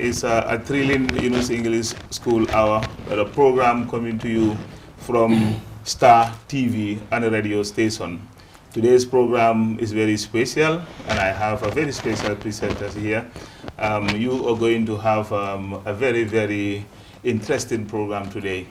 is a thrilling Yunus English School Hour, a program coming to you from Star TV and a radio station. Today's program is very special, and I have a very special presenter here. You are going to have a very, very interesting program today.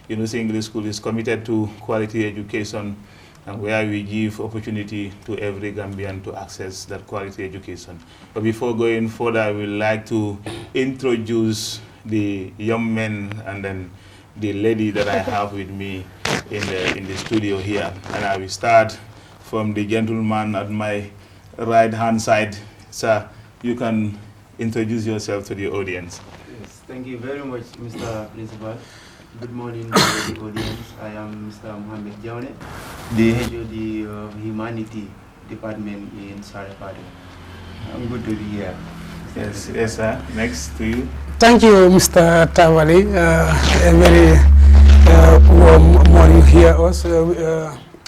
Yunus English School is committed to quality education, and where we give opportunity to every Gambian to access that quality education. But before going further, I would like to introduce the young men and then the lady that I have with me in the studio here. And I will start from the gentleman at my right hand side. Sir, you can introduce yourself to the audience. Yes, thank you very much, Mr. Principal. Good morning to the audience. I am Mr. Mohamed Jaune, the HOD of Humanity Department in Sarapati. I'm good to be here. Yes, yes, sir. Next to you. Thank you, Mr. Tavali. A very warm morning here also.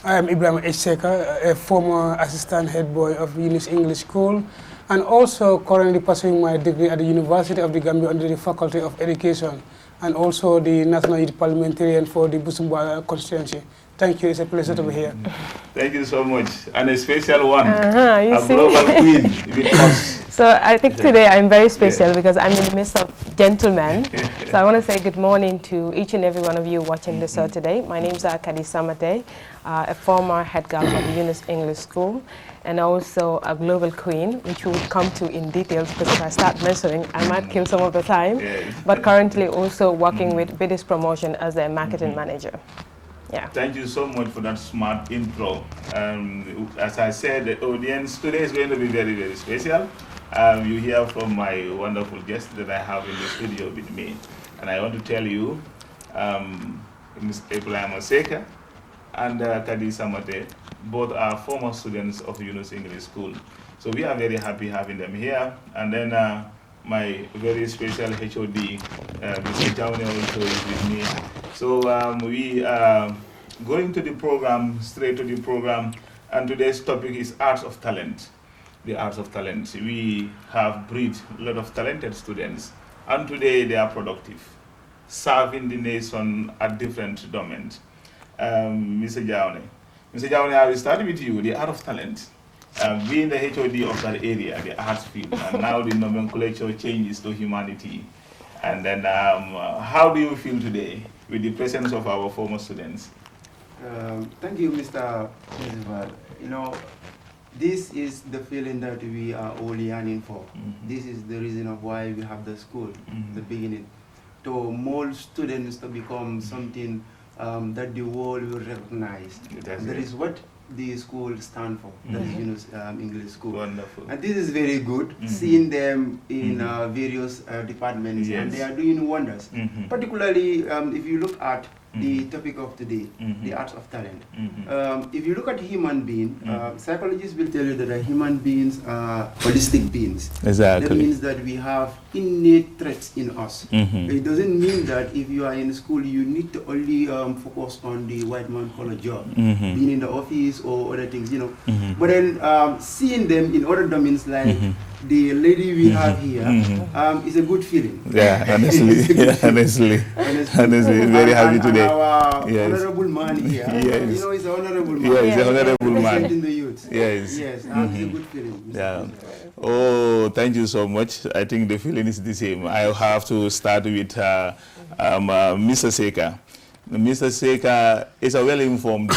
I am Ibrahim H. Seka, a former assistant head boy of Yunus English School, and also currently pursuing my degree at the University of the Gambia under the Faculty of Education, and also the National Youth Parliamentarian for the Busumbala constituency. Thank you, it's a pleasure to be here. Thank you so much. And a special one, you a see? global queen with us. So I think today I'm very special because I'm in the midst of gentlemen. So I want to say good morning to each and every one of you watching the show today. My name is Kadi Samate, a former head girl of the Yunus English School, and also a global queen, which we will come to in details because if I start mentioning, I might kill some of the time. But currently also working with British Promotion as their marketing manager. Yeah. Thank you so much for that smart intro. As I said, the audience today is going to be very, very special. You hear from my wonderful guest that I have in the studio with me. And I want to tell you, Ms. Ibrahim Oseka and Kadi Samate, both are former students of Yunus English School. So we are very happy having them here. And then my very special HOD, Mr. Jaune also is with me. So we are going to the program, straight to the program, and today's topic is Arts of Talent. The Arts of Talent. We have breed a lot of talented students, and today they are productive, serving the nation at different domains. Mr. Jaune. Mr. Jaune, I will start with you, the Art of Talent. Being the HOD of that area, the arts field, and now the nomenclature changes to humanity. And then how do you feel today with the presence of our former students? Thank you, Mr. Principal. You know, this is the feeling that we are all yearning for. This is the reason of why we have the school, the beginning, to mold students to become something that the world will recognize. That is what the school stand for. That is Yunus English School. Wonderful. And this is very good, seeing them in various departments, and they are doing wonders. Particularly if you look at the topic of today, the arts of talent. If you look at human being, psychologists will tell you that human beings are holistic beings. Exactly. That means that we have innate traits in us. It doesn't mean that if you are in school, you need to only focus on the white man collar job, being in the office or other things, you know. But then seeing them in other domains like the lady we have here is a good feeling. Yeah, honestly, honestly, very happy today. Our honorable man here, you know, he's an honorable man. Yeah, he's an honorable man. Representing the youth. Yes. Yes, it's a good feeling. Yeah. Oh, thank you so much. I think the feeling is the same. I have to start with Mr. Seka. Mr. Seka is a well-informed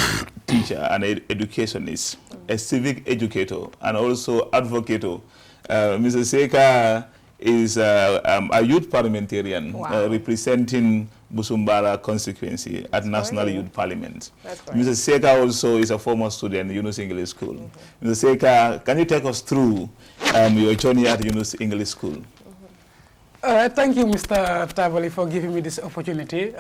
teacher and educationist, a civic educator, and also advocate. Mr. Seka is a youth parliamentarian representing Busumbala constituency at National Youth Parliament. Mr. Seka also is a former student at Yunus English School. Mr. Seka, can you take us through your journey at Yunus English School? Thank you, Mr. Tavali, for giving me this opportunity.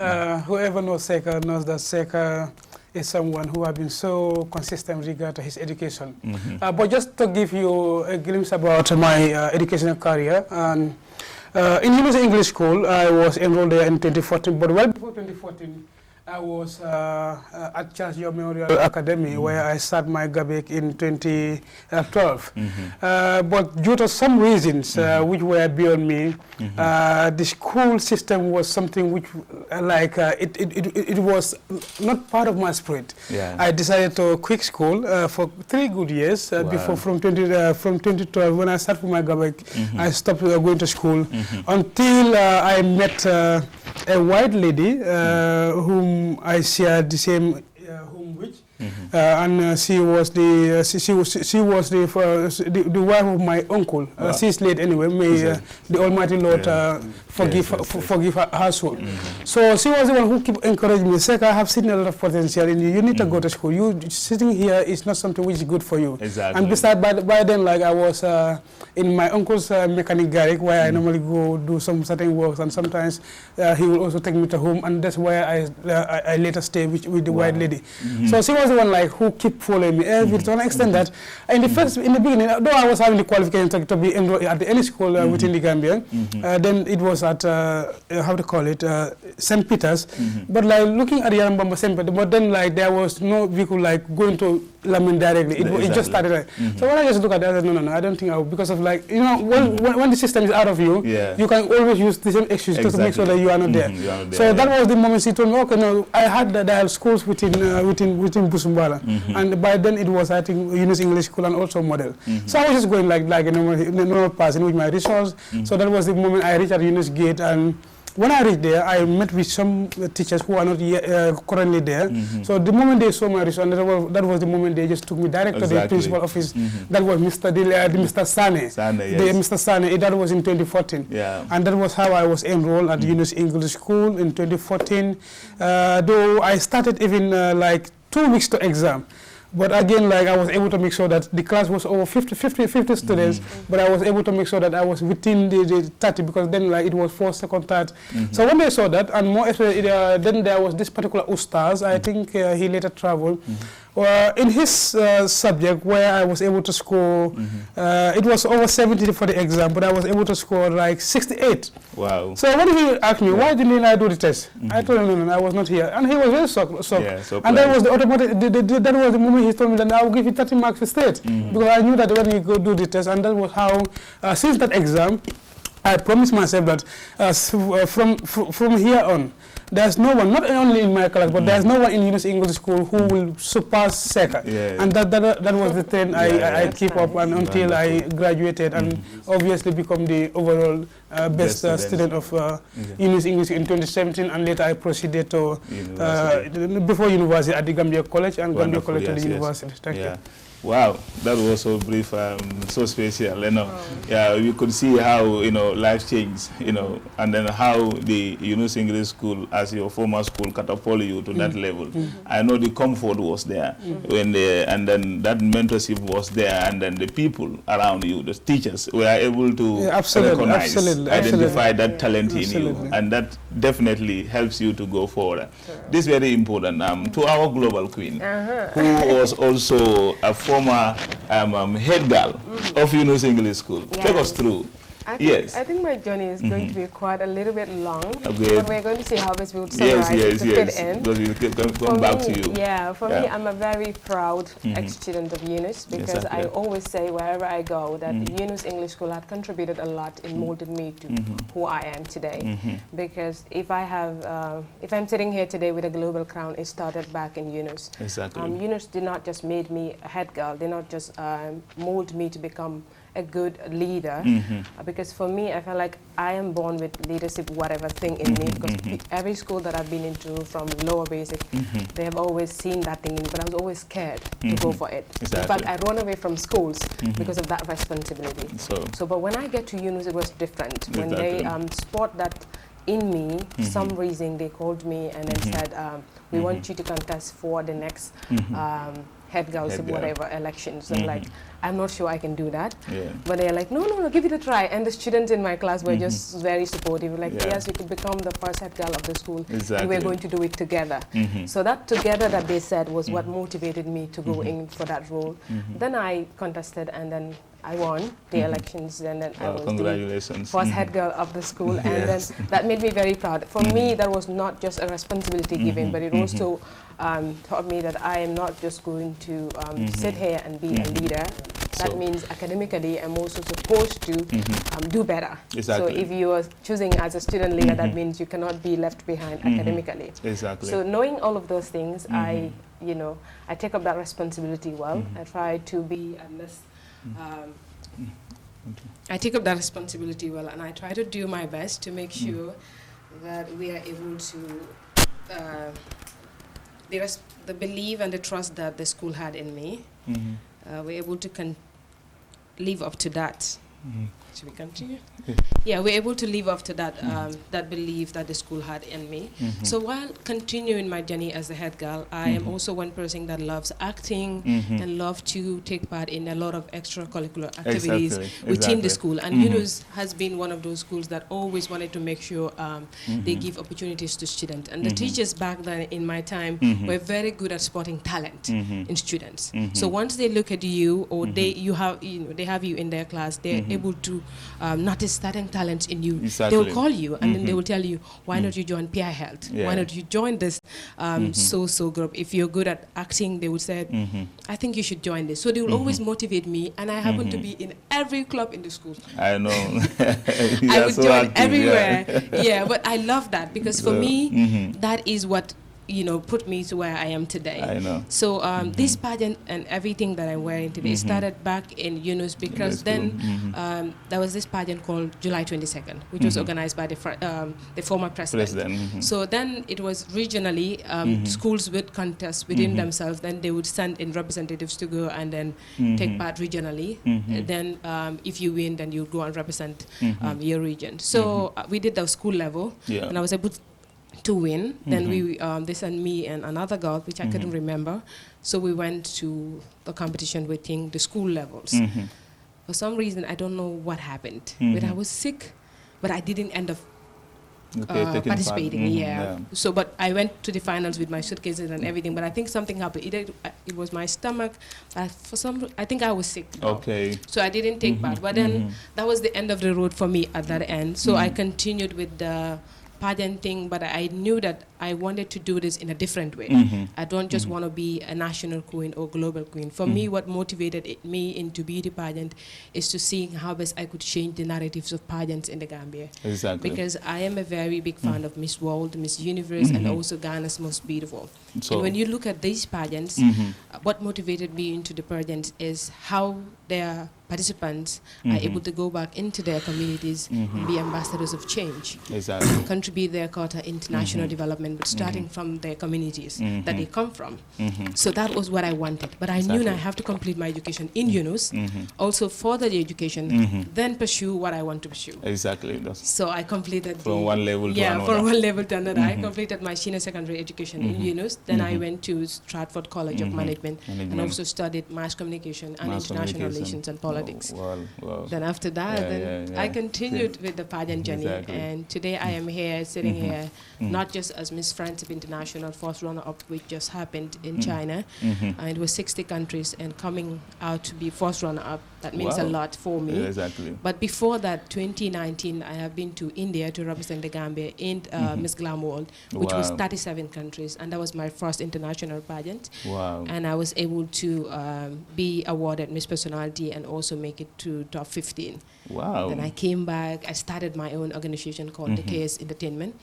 Whoever knows Seka knows that Seka is someone who has been so consistent with regard to his education. But just to give you a glimpse about my educational career, in Yunus English School, I was enrolled there in 2014, but well before 2014, I was at Charles Memorial Academy where I started my GABEC in 2012. But due to some reasons which were beyond me, the school system was something which it was not part of my spirit. Yeah. I decided to quit school for 3 good years before from 2012 when I started my GABEC. I stopped going to school until I met a white lady whom I shared the same home with, and she was the the wife of my uncle. She's late anyway. May the Almighty Lord forgive her soul. So she was the one who kept encouraging me. Sek, I have seen a lot of potential in you. You need to go to school. You sitting here is not something which is good for you. Exactly. And besides, by then, like I was in my uncle's mechanic garage where I normally go do some certain works, and sometimes he will also take me to home, and that's where I later stay with the white lady. So she was the one like who kept following me to an extent that in the beginning, though I was having the qualification to be enrolled at any school within the Gambia, then it was at how to call it St. Peter's. But like looking at Yarambamba St. Peter, but then like there was no vehicle like going to Lamin directly. It just started like. So when I just look at that, I said, no, I don't think I will, because of like, you know, when the system is out of you, you can always use the same excuse just to make sure that you are not there. So that was the moment she told me, okay, no, I had that I had schools within Busumbala, and by then it was, I think, Yunus English School and also Model. So I was just going like a normal person with my resource. So that was the moment I reached at Yunus Gate, and when I reached there, I met with some teachers who are not yet, currently there. So the moment they saw my result, that was the moment they just took me direct to the principal office. That was Mr. Sane. Mr. Sane, that was in 2014. And that was how I was enrolled at Yunus English School in 2014. Though I started even like 2 weeks to exam. But again, like I was able to make sure that the class was over 50 students, but I was able to make sure that I was within the 30, because then like it was first, second, third. So when they saw that, and more especially, then there was this particular Ustaz, I think he later traveled. In his subject, where I was able to score, it was over 70 for the exam, but I was able to score like 68. Wow. So when he asked me, why didn't I do the test? I told him, no, I was not here. And he was very shocked. And that was the automatic, that was the moment he told me that I will give you 30 marks for state. Because I knew that when he go do the test, and that was how, since that exam, I promised myself that from here on, there's no one, not only in my class, but there's no one in Yunus English School who will surpass Seka. And that was the thing I keep up until I graduated and obviously become the overall best student of Yunus English in 2017, and later I proceeded to before university at the Gambia College and Gambia College to the university. Thank you. Wow, that was so brief, so special, you know. Yeah, you could see how, you know, life changed, you know, and then how the Yunus English School, as your former school, catapulted you to that level. I know the comfort was there, and then that mentorship was there, and then the people around you, the teachers, were able to recognize, identify that talent in you, and that definitely helps you to go forward. This is very important. To our global queen, who was also a former head girl of Yunus English School. Take us through. I think my journey is going to be quite a little bit long, but we're going to see how this will summarize to fit in. Because we'll come back to you. Yeah, for me, I'm a very proud ex-student of Yunus, because I always say wherever I go that Yunus English School had contributed a lot in molding me to who I am today. Because if I'm sitting here today with a global crown, it started back in Yunus. Yunus did not just make me a head girl, did not just mold me to become a good leader, because for me, I felt like I am born with leadership, whatever thing in me, because every school that I've been into from lower basic, they have always seen that thing in me, but I was always scared to go for it. In fact, I run away from schools because of that responsibility. But when I get to Yunus, it was different. When they spot that in me, some reason they called me and then said, we want you to contest for the next head girls, whatever elections. I'm like, I'm not sure I can do that. But they're like, no, give it a try. And the students in my class were just very supportive. Like, yes, you could become the first head girl of the school. And we're going to do it together. So that together that they said was what motivated me to go in for that role. Then I contested, and then I won the elections, and then I was congratulations. the first head girl of the school, and Yes. then that made me very proud. For me, that was not just a responsibility given, but it also taught me that I am not just going to sit here and be a leader. That means academically, I'm also supposed to do better. Exactly. So if you are choosing as a student leader, that means you cannot be left behind academically. Exactly. So knowing all of those things, I take up that responsibility well. I try to be at least. I take up that responsibility well, and I try to do my best to make sure that we are able to the belief and the trust that the school had in me. We're able to live up to that. Should we continue? Yeah, we're able to live up to that that belief that the school had in me. So while continuing my journey as a head girl, I am also one person that loves acting and love to take part in a lot of extracurricular activities within the school. And Yunus has been one of those schools that always wanted to make sure they give opportunities to students. And the teachers back then in my time were very good at spotting talent in students. So once they look at you, or they have you in their class, they're able to notice certain talents in you. They will call you and then they will tell you, why not you join PI Health? Why not you join this so group? If you're good at acting, they would say, I think you should join this. So they will always motivate me, and I happen to be in every club in the school. I know. I would join everywhere. Yeah, but I love that because for me, that is what put me to where I am today. I know. So this pageant and everything that I'm wearing today started back in Yunus, because then there was this pageant called July 22nd, which was organized by the former president. So then it was regionally, schools would contest within themselves, then they would send in representatives to go and then take part regionally. Then if you win, then you go and represent your region. So we did the school level, and I was able to win. Then they sent me and another girl, which I couldn't remember. So we went to the competition within the school levels. For some reason, I don't know what happened. But I was sick, but I didn't end up participating. So, but I went to the finals with my suitcases and everything. But I think something happened. Either it was my stomach. I think I was sick. Okay. So I didn't take part. But then that was the end of the road for me at that end. So I continued with the pageant thing, but I knew that I wanted to do this in a different way. I don't just want to be a national queen or global queen. For me, what motivated me into beauty pageant is to see how best I could change the narratives of pageants in the Gambia. Exactly. Because I am a very big fan of Miss World, Miss Universe, and also Ghana's Most Beautiful. So, and when you look at these pageants, what motivated me into the pageants is how their participants are able to go back into their communities and be ambassadors of change. Exactly. Contribute their quota into national development, but starting from their communities that they come from. So that was what I wanted. But I knew I have to complete my education in Yunus, also further the education, then pursue what I want to pursue. Exactly. So I completed from one level to another. from one level to another. I completed my senior secondary education in Yunus. Then I went to Stratford College of Management and also studied mass communication and international relations and politics. Wow. Then after that, I continued with the pageant journey, and today I am here, sitting here, not just as Miss Friendship International first runner-up, which just happened in China, and it was 60 countries, and coming out to be first runner-up, that means a lot for me. Exactly. But before that, 2019, I have been to India to represent the Gambia in Miss Glam World, which was 37 countries, and that was my first international pageant. Wow. And I was able to be awarded Miss Personality and also make it to top 15. Wow. Then I came back. I started my own organization called the KS Entertainment.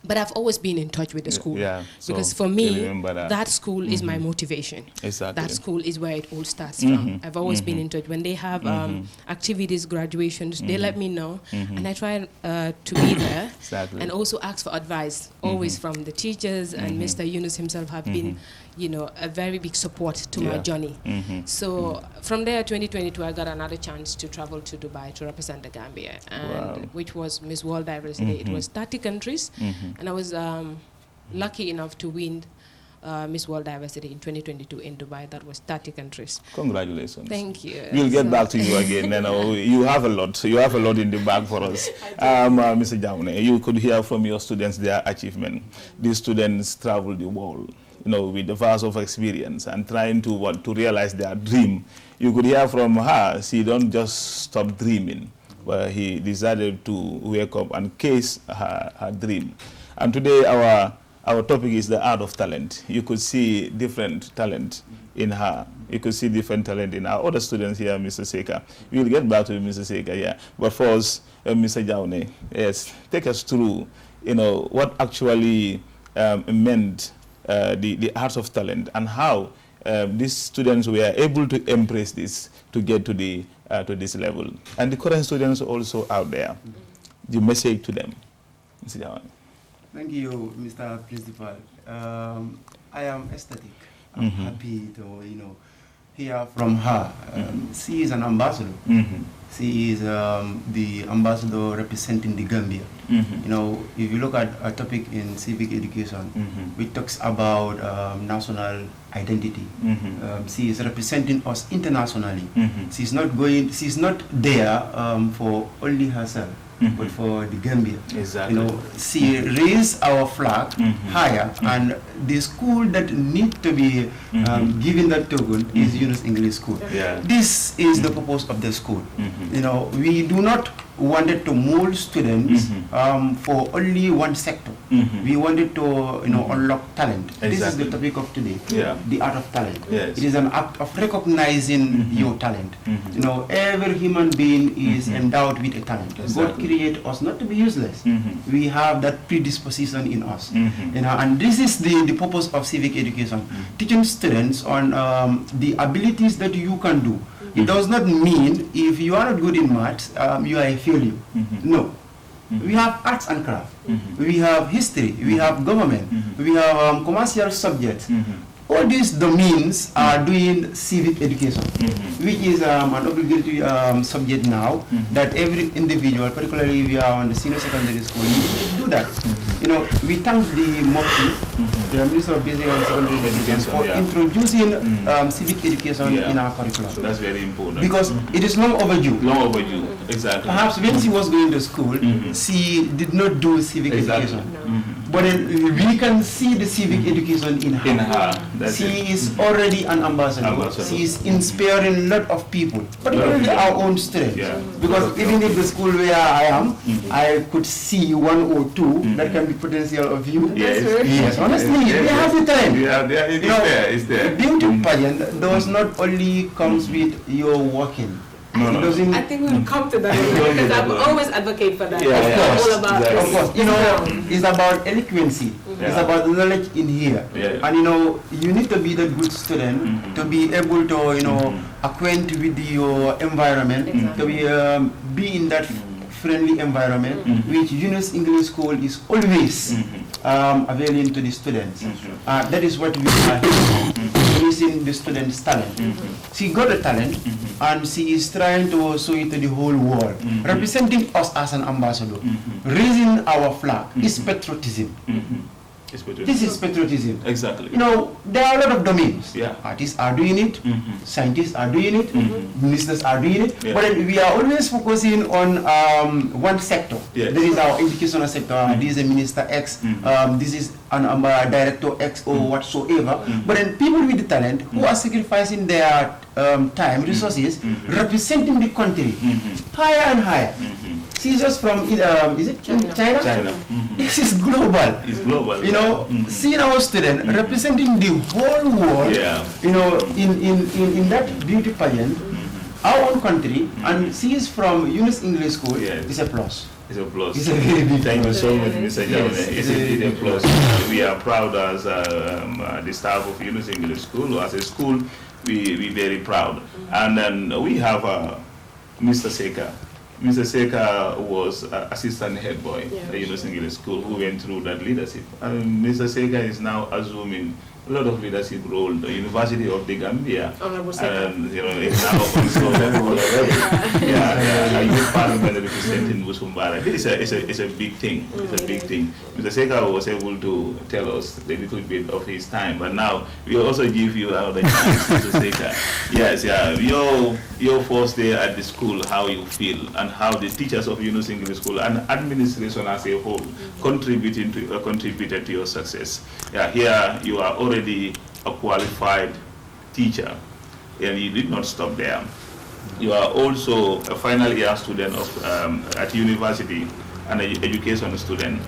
But I've always been in touch with the school. Because for me, that school is my motivation. Exactly. That school is where it all starts from. I've always been in touch. When they have activities, graduations, they let me know. And I try to be there. And also ask for advice, always from the teachers. And Mr. Yunus himself have been, a very big support to my journey. So from there, 2022, I got another chance to travel to Dubai to represent the Gambia, and which was Miss World Diversity. It was 30 countries. And I was lucky enough to win Miss World Diversity in 2022 in Dubai. That was 30 countries. Congratulations. Thank you. We'll get back to you again. You have a lot. You have a lot in the bag for us. Mr. Jaune, you could hear from your students their achievement. These students travel the world. with the vast of experience and trying to realize their dream. You could hear from her, she don't just stop dreaming, but he decided to wake up and chase her dream. And today our topic is the art of talent. You could see different talent in her. You could see different talent in our other students here, Mr. Seka. We'll get back to Mr. Seka, yeah. But first, Mr. Jaune, yes, take us through, what actually meant the art of talent and how these students were able to embrace this to get to this level. And the current students also out there, the message to them, Mr. Jaune. Thank you, Mr. Principal. I am ecstatic. I'm happy to, hear from her. She is an ambassador. She is the ambassador representing the Gambia. If you look at a topic in civic education, which talks about national identity, she is representing us internationally. She's not there for only herself, but for the Gambia. Exactly. She raised our flag higher, and the school that need to be given that token is Yunus English School. Yeah. This is the purpose of the school. We do not wanted to mold students for only one sector. We wanted to unlock talent. Exactly. This is the topic of today, the art of talent. Yes. It is an act of recognizing your talent. Every human being is endowed with a talent. Exactly. God created us not to be useless. We have that predisposition in us. And this is the purpose of civic education, teaching students on the abilities that you can do. It does not mean if you are not good in maths, you are a failure. No. We have arts and craft. We have history. We have government. We have commercial subjects. All these domains are doing civic education, which is an obligatory subject now that every individual, particularly if you are on the senior secondary school, you need to do that. We thank the MOPI, the Minister of Basic and Secondary Education, for introducing civic education in our curriculum. So that's very important. Because it is long overdue. Long overdue, exactly. Perhaps when she was going to school, she did not do civic education. But we can see the civic education in her. She is already an ambassador. She is inspiring a lot of people, particularly our own students. Because even if the school where I am, I could see one or two that can be potential of you. Yes, honestly, they have the talent. It's there. Beauty pageant does not only comes with your working. I think we'll come to that because I'm always advocate for that. All about this. Of course, it's about eloquency. It's about knowledge in here. And you need to be the good student to be able to acquaint with your environment, to be in that friendly environment, which Yunus English School is always availing to the students. That is what we are increasing the students' talent. She got a talent, and she is trying to show it to the whole world, representing us as an ambassador. Raising our flag is patriotism. This is patriotism. Exactly. There are a lot of domains. Yeah. Artists are doing it, scientists are doing it, ministers are doing it, but then we are always focusing on one sector. Yes. This is our educational sector, this is a Minister X, this is an Director X or whatsoever. But then people with the talent who are sacrificing their time, resources, representing the country higher and higher. She's just from, is it China? China. This is global. It's global. Seeing our student representing the whole world, in that beauty pageant, our own country, and she is from Yunus English School, is a plus. It's a plus. It's a very big Thank you plus. so much, Mr. Jaune. It's indeed a plus. We are proud as the staff of Yunus English School. As a school, we very proud. And then we have Mr. Seka. Mr. Seka was assistant head boy at the Yunus English School who went through that leadership. And Mr. Seka is now assuming a lot of leadership role. The University of the Gambia, and it's now also level already. A youth parliament representing Busumbara. It's a big thing. It's a big thing. Mr. Seka was able to tell us a little bit of his time, but now we also give you another chance, Mr. Seka. Yes, your first day at the school, how you feel, and how the teachers of Yunus English School and administration as a whole contributed to your success. Here you are already already a qualified teacher, and you did not stop there. You are also a final year student of, at university, and an education student.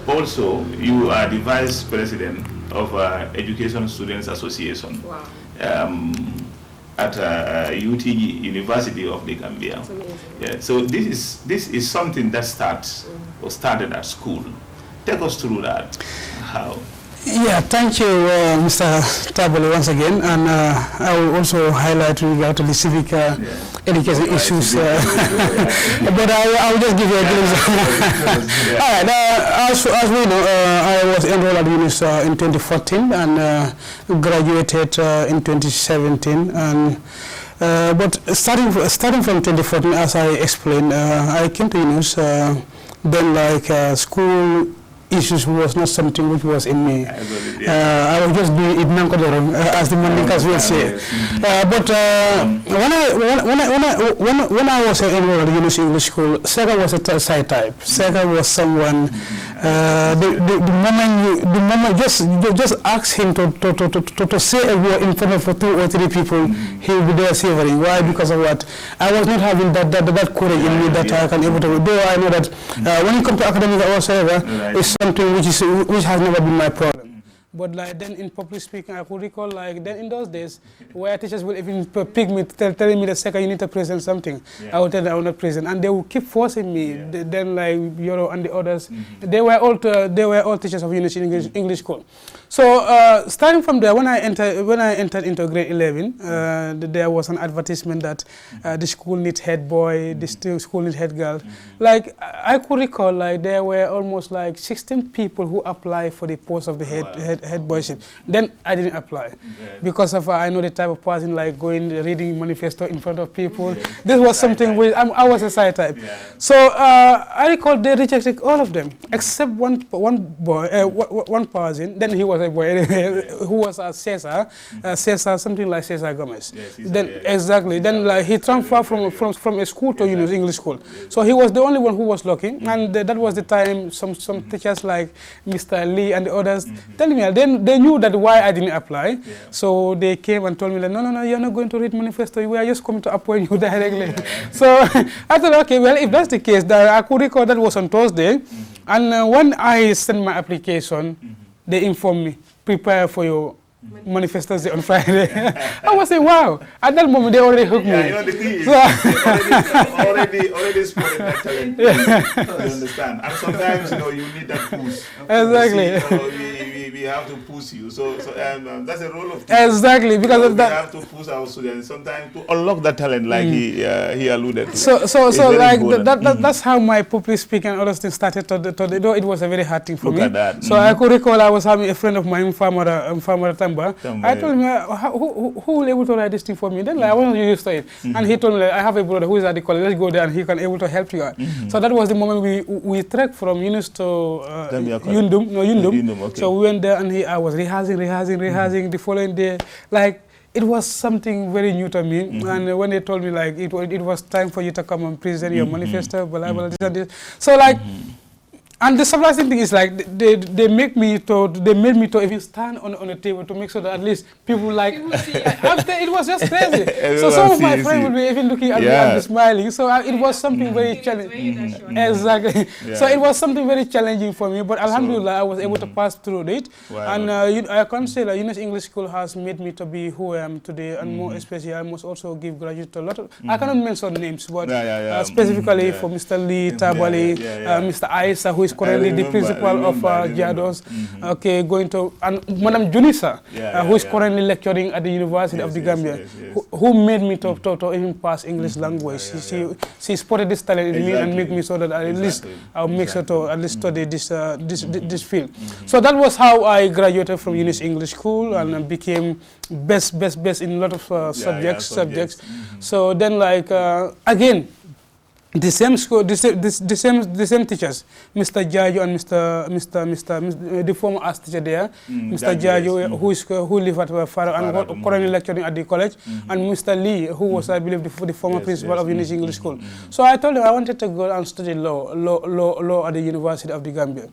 Also, you are the vice president of Education Students Association. Wow. At UTG, University of the Gambia. That's amazing. Yeah, so this is something that started at school. Take us through that. How? Yeah, thank you, Mr. Tabole, once again, and I will also highlight regard to the civic education issues, but I will just give you a glimpse. All right, as we know, I was enrolled at Yunus in 2014 and graduated in 2017, and but starting from 2014, as I explained, I came to Yunus, then like school issues was not something which was in me. I was just doing it nankodoro, as the Mandinkas will say. But when I was enrolled at Yunus English School, Sega was a side type. Sega was someone. The moment just ask him to say a word in front of 2 or 3 people, he will be there savoring. Why? Because of what? I was not having that courage in me that I can able to. Though I know that when it comes to academics or whatsoever, it's something which has never been my problem. But like then in public speaking, I could recall like then in those days where teachers would even pick me, telling me the second you need to present something, I would tell them I will not present, and they would keep forcing me. Then like Yoro and the others, they were all teachers of Yunus English School. So starting from there, when I entered into grade 11, there was an advertisement that the school needs head boy, the school needs head girl. Like I could recall, like there were almost like 16 people who applied for the post of the head boyship. Then I didn't apply because of I know the type of person like reading manifesto in front of people. This was something which I was a side type. So I recall they rejected all of them except one boy, one person. Then he was a boy anyway, who was a Cesar, something like Cesar Gomez. Exactly. Then like he transferred from a school to Yunus English School. So he was the only one who was lucky, and that was the time some teachers like Mr. Lee and the others telling me they knew that why I didn't apply. So they came and told me that no, you're not going to read manifesto. We are just coming to appoint you directly. So I thought, okay, well, if that's the case, that I could recall that was on Thursday, and when I sent my application, they informed me, prepare for your manifestos on Friday. I was saying, wow. At that moment, they already hooked me. You know, the thing is, already spotted that talent. You understand? And sometimes, you need that push. Exactly. We have to push you. So that's the role of teachers. Exactly, because of that. We have to push our students sometimes to unlock that talent, like he alluded to. So like that's how my public speaking and other things started. Though it was a very hard thing for me. Look at that. So I could recall I was having a friend of mine, farmer Tamba. I told him, who will able to write this thing for me? Then like, I wasn't used to it. And he told me, like, I have a brother who is at the college. Let's go there and he can able to help you out. So that was the moment we trekked from Yunus to Yundum. Okay. So we went there and I was rehearsing the following day. Like, it was something very new to me. And when they told me, like, it was time for you to come and present your manifesto, blah, blah, this and this. So, like, and the surprising thing is like they made me to even stand on a table to make sure that at least people like it was just crazy. So some of my friends would be even looking at me and smiling. So it was something very challenging. Exactly. So it was something very challenging for me. But alhamdulillah, I was able to pass through it. And I can say that Yunus English School has made me to be who I am today, and more especially I must also give gratitude to a lot of I cannot mention names, but specifically for Mr. Lee Tabali, Mr. Aisa, who is currently the principal of Jados, going to, and Madam Junisa, who is currently lecturing at the University of the Gambia, who made me to even pass English language. She spotted this talent in me and made me so that at least I'll make sure to at least study this field. So that was how I graduated from Yunus English School and became best in a lot of subjects. So then, like, again, the same school, the same teachers, Mr. Jajo and the former art teacher there, Mr. Jajo, who lived at Faro and currently lecturing at the college, and Mr. Lee, who was, I believe, the former principal of Yunus English School. So I told him I wanted to go and study law at the University of the Gambia.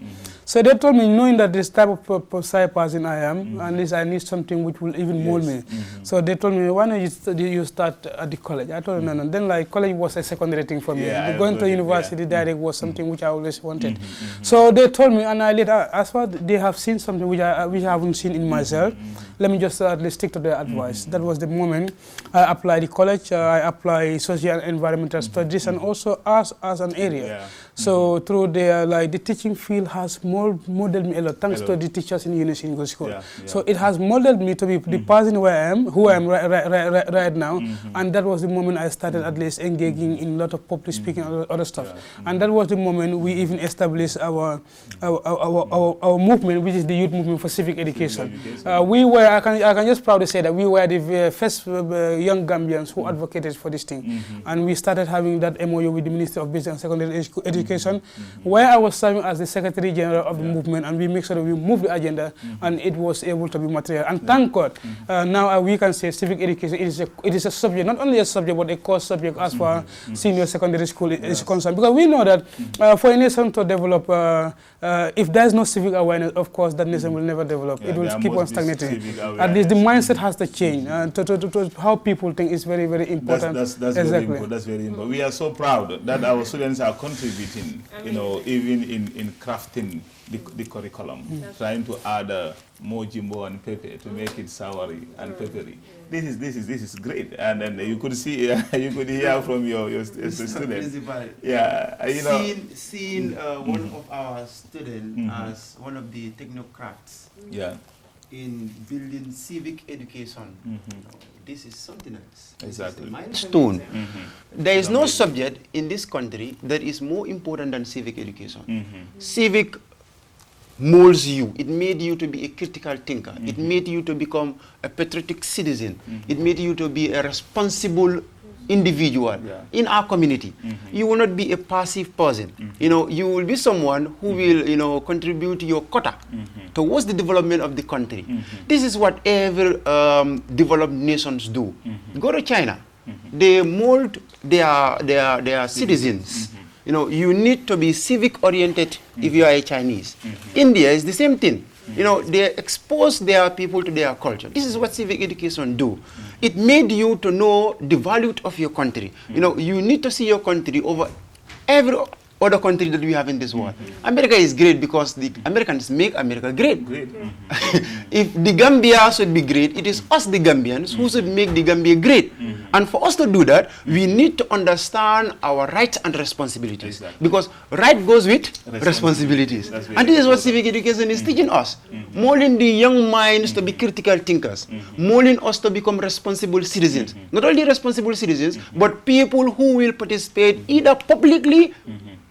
So they told me, knowing that this type of person I am, at least I need something which will even mold me. So they told me, why don't you start at the college? I told them, no. Then like college was a secondary thing for me. Going to university direct was something which I always wanted. So they told me, and I later, as far they have seen something which I haven't seen in myself, let me just at least stick to their advice. That was the moment I applied the college. I applied social and environmental studies, and also as an area. So through there, like the teaching field has molded me a lot, thanks to the teachers in Yunus English School. So it has molded me to be the person who I am right now. And that was the moment I started at least engaging in a lot of public speaking and other stuff. And that was the moment we even established our movement, which is the Youth Movement for Civic Education. We were, I can just proudly say that we were the first young Gambians who advocated for this thing. And we started having that MOU with the Ministry of Basic and Secondary Education, where I was serving as the Secretary General of the movement, and we make sure that we move the agenda, and it was able to be material. And thank God, now we can say civic education it is a subject, not only a subject, but a core subject as far senior secondary school is concerned. Because we know that for a nation to develop, if there is no civic awareness, of course, that nation will never develop. It will keep on stagnating. At least the mindset has to change. To how people think is very, very important. That's very important. That's very important. We are so proud that our students are contributing, even in crafting the curriculum, trying to add more jimbo and pepper to make it soury and peppery. This is great, and then you could see, you could hear from your students. Seeing one of our students as one of the technocrats. In building civic education. This is something else. Exactly. Milestone. There is no subject in this country that is more important than civic education. Civic molds you. It made you to be a critical thinker. It made you to become a patriotic citizen. It made you to be a responsible individual in our community. You will not be a passive person. You will be someone who will, contribute your quota towards the development of the country. This is what every developed nations do. Go to China. They mold their citizens. You need to be civic oriented if you are a Chinese. India is the same thing. They expose their people to their culture. This is what civic education do. It made you to know the value of your country. You need to see your country over every other country that we have in this world. America is great because the Americans make America great. If the Gambia should be great, it is us, the Gambians, who should make the Gambia great. And for us to do that, we need to understand our rights and responsibilities. Because right goes with responsibilities. And this is what civic education is teaching us. Molding the young minds to be critical thinkers. Molding us to become responsible citizens. Not only responsible citizens, but people who will participate either publicly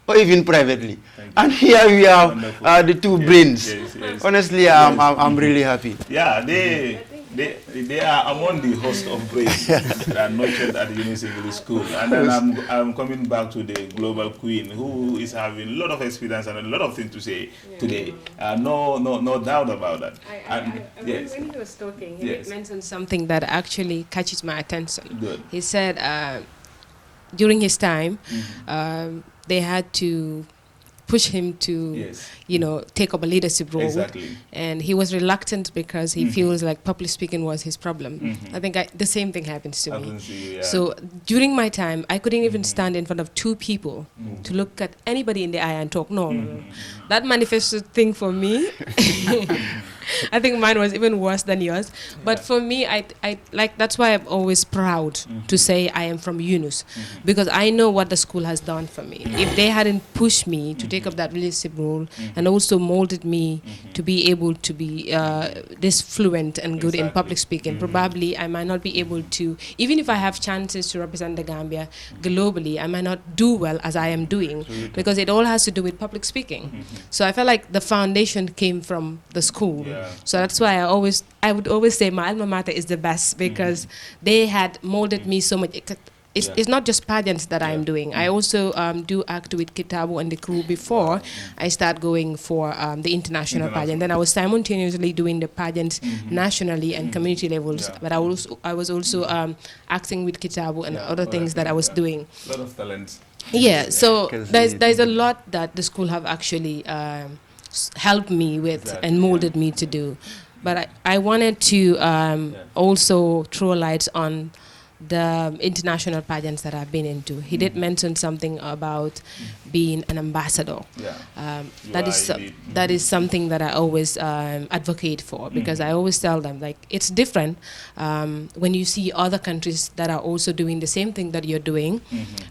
or even privately. And here we have the two brains. Honestly, I'm really happy. Yeah, they are among the host of brains that are nurtured at the Yunus English School. And then I'm coming back to the global queen, who is having a lot of experience and a lot of things to say today. No doubt about that. When he was talking, he mentioned something that actually catches my attention. Good. He said during his time, they had to push him to, take up a leadership role. Exactly. And he was reluctant because he feels like public speaking was his problem. I think the same thing happens to me. So during my time, I couldn't even stand in front of two people to look at anybody in the eye and talk. No. That manifested thing for me. I think mine was even worse than yours. But for me, I like, that's why I'm always proud to say I am from Yunus, because I know what the school has done for me. If they hadn't pushed me to take up that leadership role and also molded me to be able to be this fluent and good in public speaking, probably I might not be able to, even if I have chances to represent the Gambia globally, I might not do well as I am doing, because it all has to do with public speaking. So I felt like the foundation came from the school. So that's why I would always say my alma mater is the best, because they had molded me so much. It's not just pageants that I'm doing. I also do act with Kitabu and the crew before I start going for the international pageant. Then I was simultaneously doing the pageants nationally and community levels. But I was also acting with Kitabu and other things that I was doing. A lot of talent. Yeah, so there's a lot that the school have actually helped me with and molded me to do. But I wanted to also throw lights on the international pageants that I've been into. He did mention something about being an ambassador. That is something that I always advocate for, because I always tell them, like, it's different when you see other countries that are also doing the same thing that you're doing,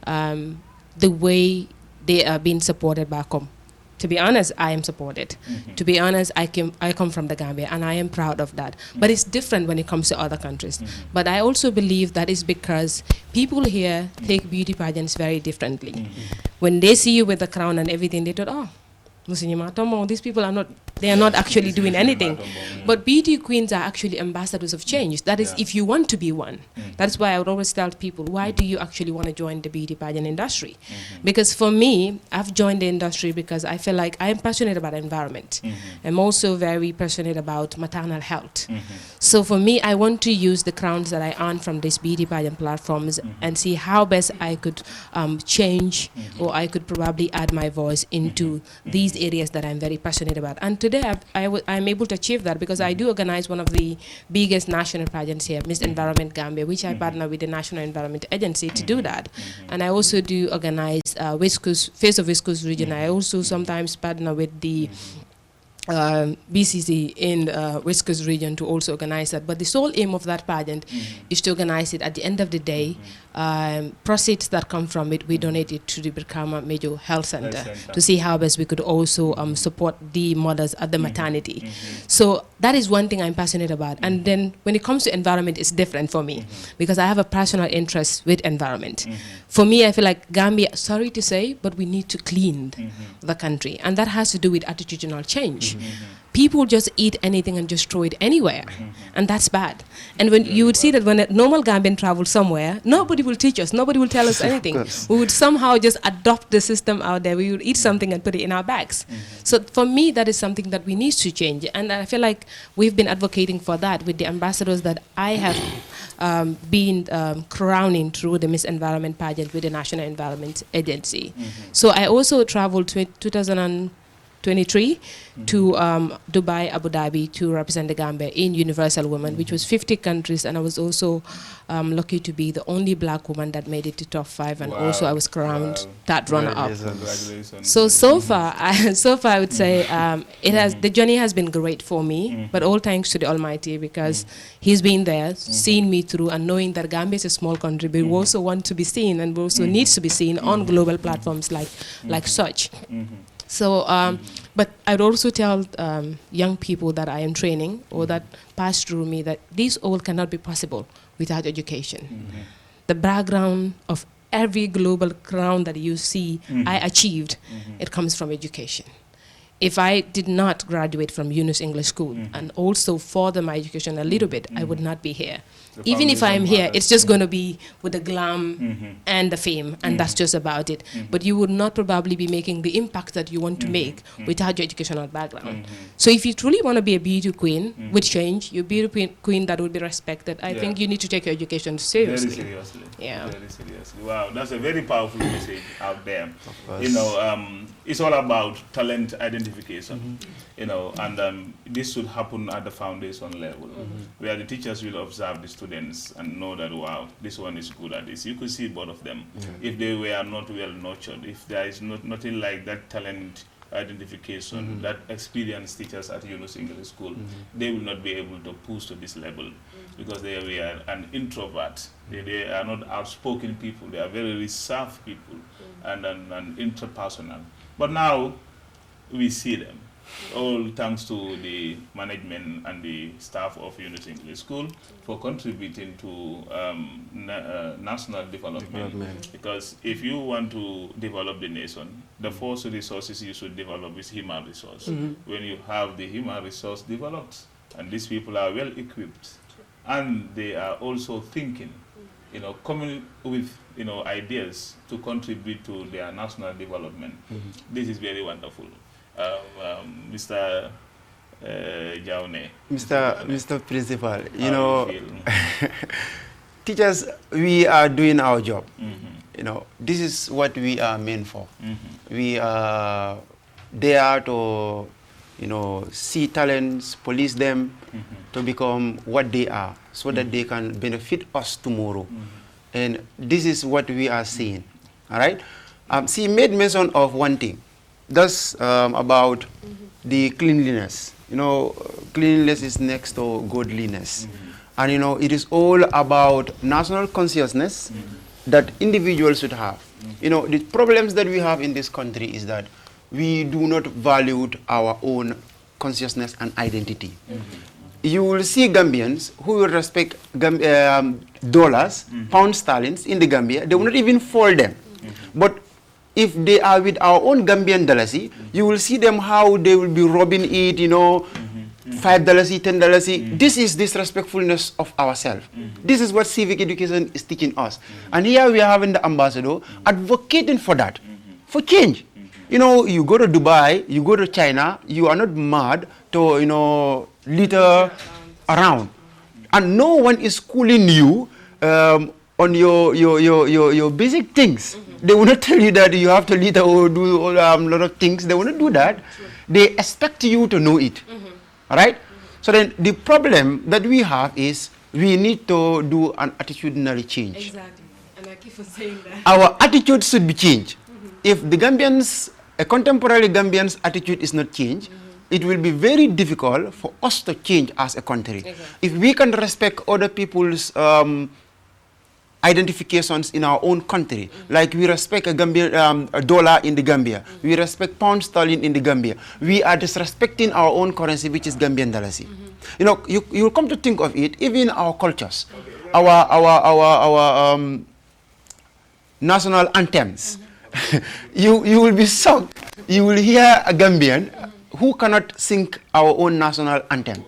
the way they are being supported back home. To be honest, I am supported. To be honest, I come from the Gambia, and I am proud of that. But it's different when it comes to other countries. But I also believe that is because people here take beauty pageants very differently. When they see you with the crown and everything, they thought, oh, these people are not actually doing anything. But beauty queens are actually ambassadors of change. That is, if you want to be one. That's why I would always tell people, why do you actually want to join the beauty pageant industry? Because for me, I've joined the industry because I feel like I'm passionate about environment. I'm also very passionate about maternal health. So for me, I want to use the crowns that I earn from these beauty pageant platforms and see how best I could change, or I could probably add my voice into these areas that I'm very passionate about. And today I'm able to achieve that because I do organize one of the biggest national pageants here, Miss Environment Gambia, which I partner with the National Environment Agency to do that. And I also do organize Face of West Coast region. I also sometimes partner with the BCC in West Coast region to also organize that. But the sole aim of that pageant is to organize it. At the end of the day, proceeds that come from it, we donate it to the Brikama Major Health Center to see how best we could also support the mothers at the maternity. So that is one thing I'm passionate about. And then when it comes to environment, it's different for me because I have a personal interest with environment. For me, I feel like Gambia, sorry to say, but we need to clean the country. And that has to do with attitudinal change. People just eat anything and just throw it anywhere. And that's bad. And when you would see that when a normal Gambian travels somewhere, nobody will teach us, nobody will tell us anything. We would somehow just adopt the system out there. We would eat something and put it in our bags. So for me, that is something that we need to change. And I feel like we've been advocating for that with the ambassadors that I have been crowning through the Miss Environment pageant with the National Environment Agency. So I also traveled to 2023 to Dubai, Abu Dhabi to represent the Gambia in Universal Women, which was 50 countries, and I was also lucky to be the only black woman that made it to top 5, and also I was crowned that runner-up. Congratulations. So far I would say the journey has been great for me, but all thanks to the Almighty, because He's been there, seen me through, and knowing that Gambia is a small country, but we also want to be seen, and we also needs to be seen on global platforms like such. So, but I'd also tell young people that I am training or that pass through me that these all cannot be possible without education. The background of every global crown that you see I achieved, it comes from education. If I did not graduate from Yunus English School and also further my education a little bit, I would not be here. Even if I'm here, it's just going to be with the glam and the fame, and that's just about it. But you would not probably be making the impact that you want to make without your educational background. So if you truly want to be a beauty queen with change, you're a beauty queen that would be respected, I think you need to take your education seriously. Very seriously. Yeah. Very seriously. Wow, that's a very powerful message out there. You know, it's all about talent identification. You know, and this should happen at the foundation level, where the teachers will observe the students and know that, wow, this one is good at this. You could see both of them. If they were not well nurtured, if there is nothing like that talent identification, that experienced teachers at Yunus English School, they will not be able to push to this level because they were an introvert. They are not outspoken people. They are very reserved people and interpersonal. But now we see them. All thanks to the management and the staff of Yunus English School for contributing to national development. Because if you want to develop the nation, the first resources you should develop is human resource. When you have the human resource developed, and these people are well equipped, and they are also thinking, you know, coming with, you know, ideas to contribute to their national development. This is very wonderful. Mr. Jaune. Mr. Principal, you know, teachers, we are doing our job. You know, this is what we are meant for. We are there to see talents, police them to become what they are, so that they can benefit us tomorrow. And this is what we are seeing. All right. She made mention of one thing. That's about the cleanliness. Cleanliness is next to godliness. And it is all about national consciousness that individuals should have. The problems that we have in this country is that we do not value our own consciousness and identity. You will see Gambians who will respect dollars, pound sterling in the Gambia. They will not even fold them. But if they are with our own Gambian dalasi, you will see them how they will be robbing it, $5, $10. This is disrespectfulness of ourselves. This is what civic education is teaching us. And here we are having the ambassador advocating for that, for change. You go to Dubai, you go to China, you are not mad to, litter around. And no one is schooling you on your basic things. They will not tell you that you have to litter or do a lot of things. They will not do that. They expect you to know it. All right? So then the problem that we have is we need to do an attitudinal change. Exactly. And I keep on saying that. Our attitude should be changed. If the Gambians, a contemporary Gambian's attitude is not changed, it will be very difficult for us to change as a country. Exactly. If we can respect other people's identifications in our own country, like we respect a dollar in the Gambia, we respect pound sterling in the Gambia, we are disrespecting our own currency, which is Gambian dalasi. You come to think of it, even our cultures, our national anthems. You will be shocked. You will hear a Gambian who cannot sing our own national anthem.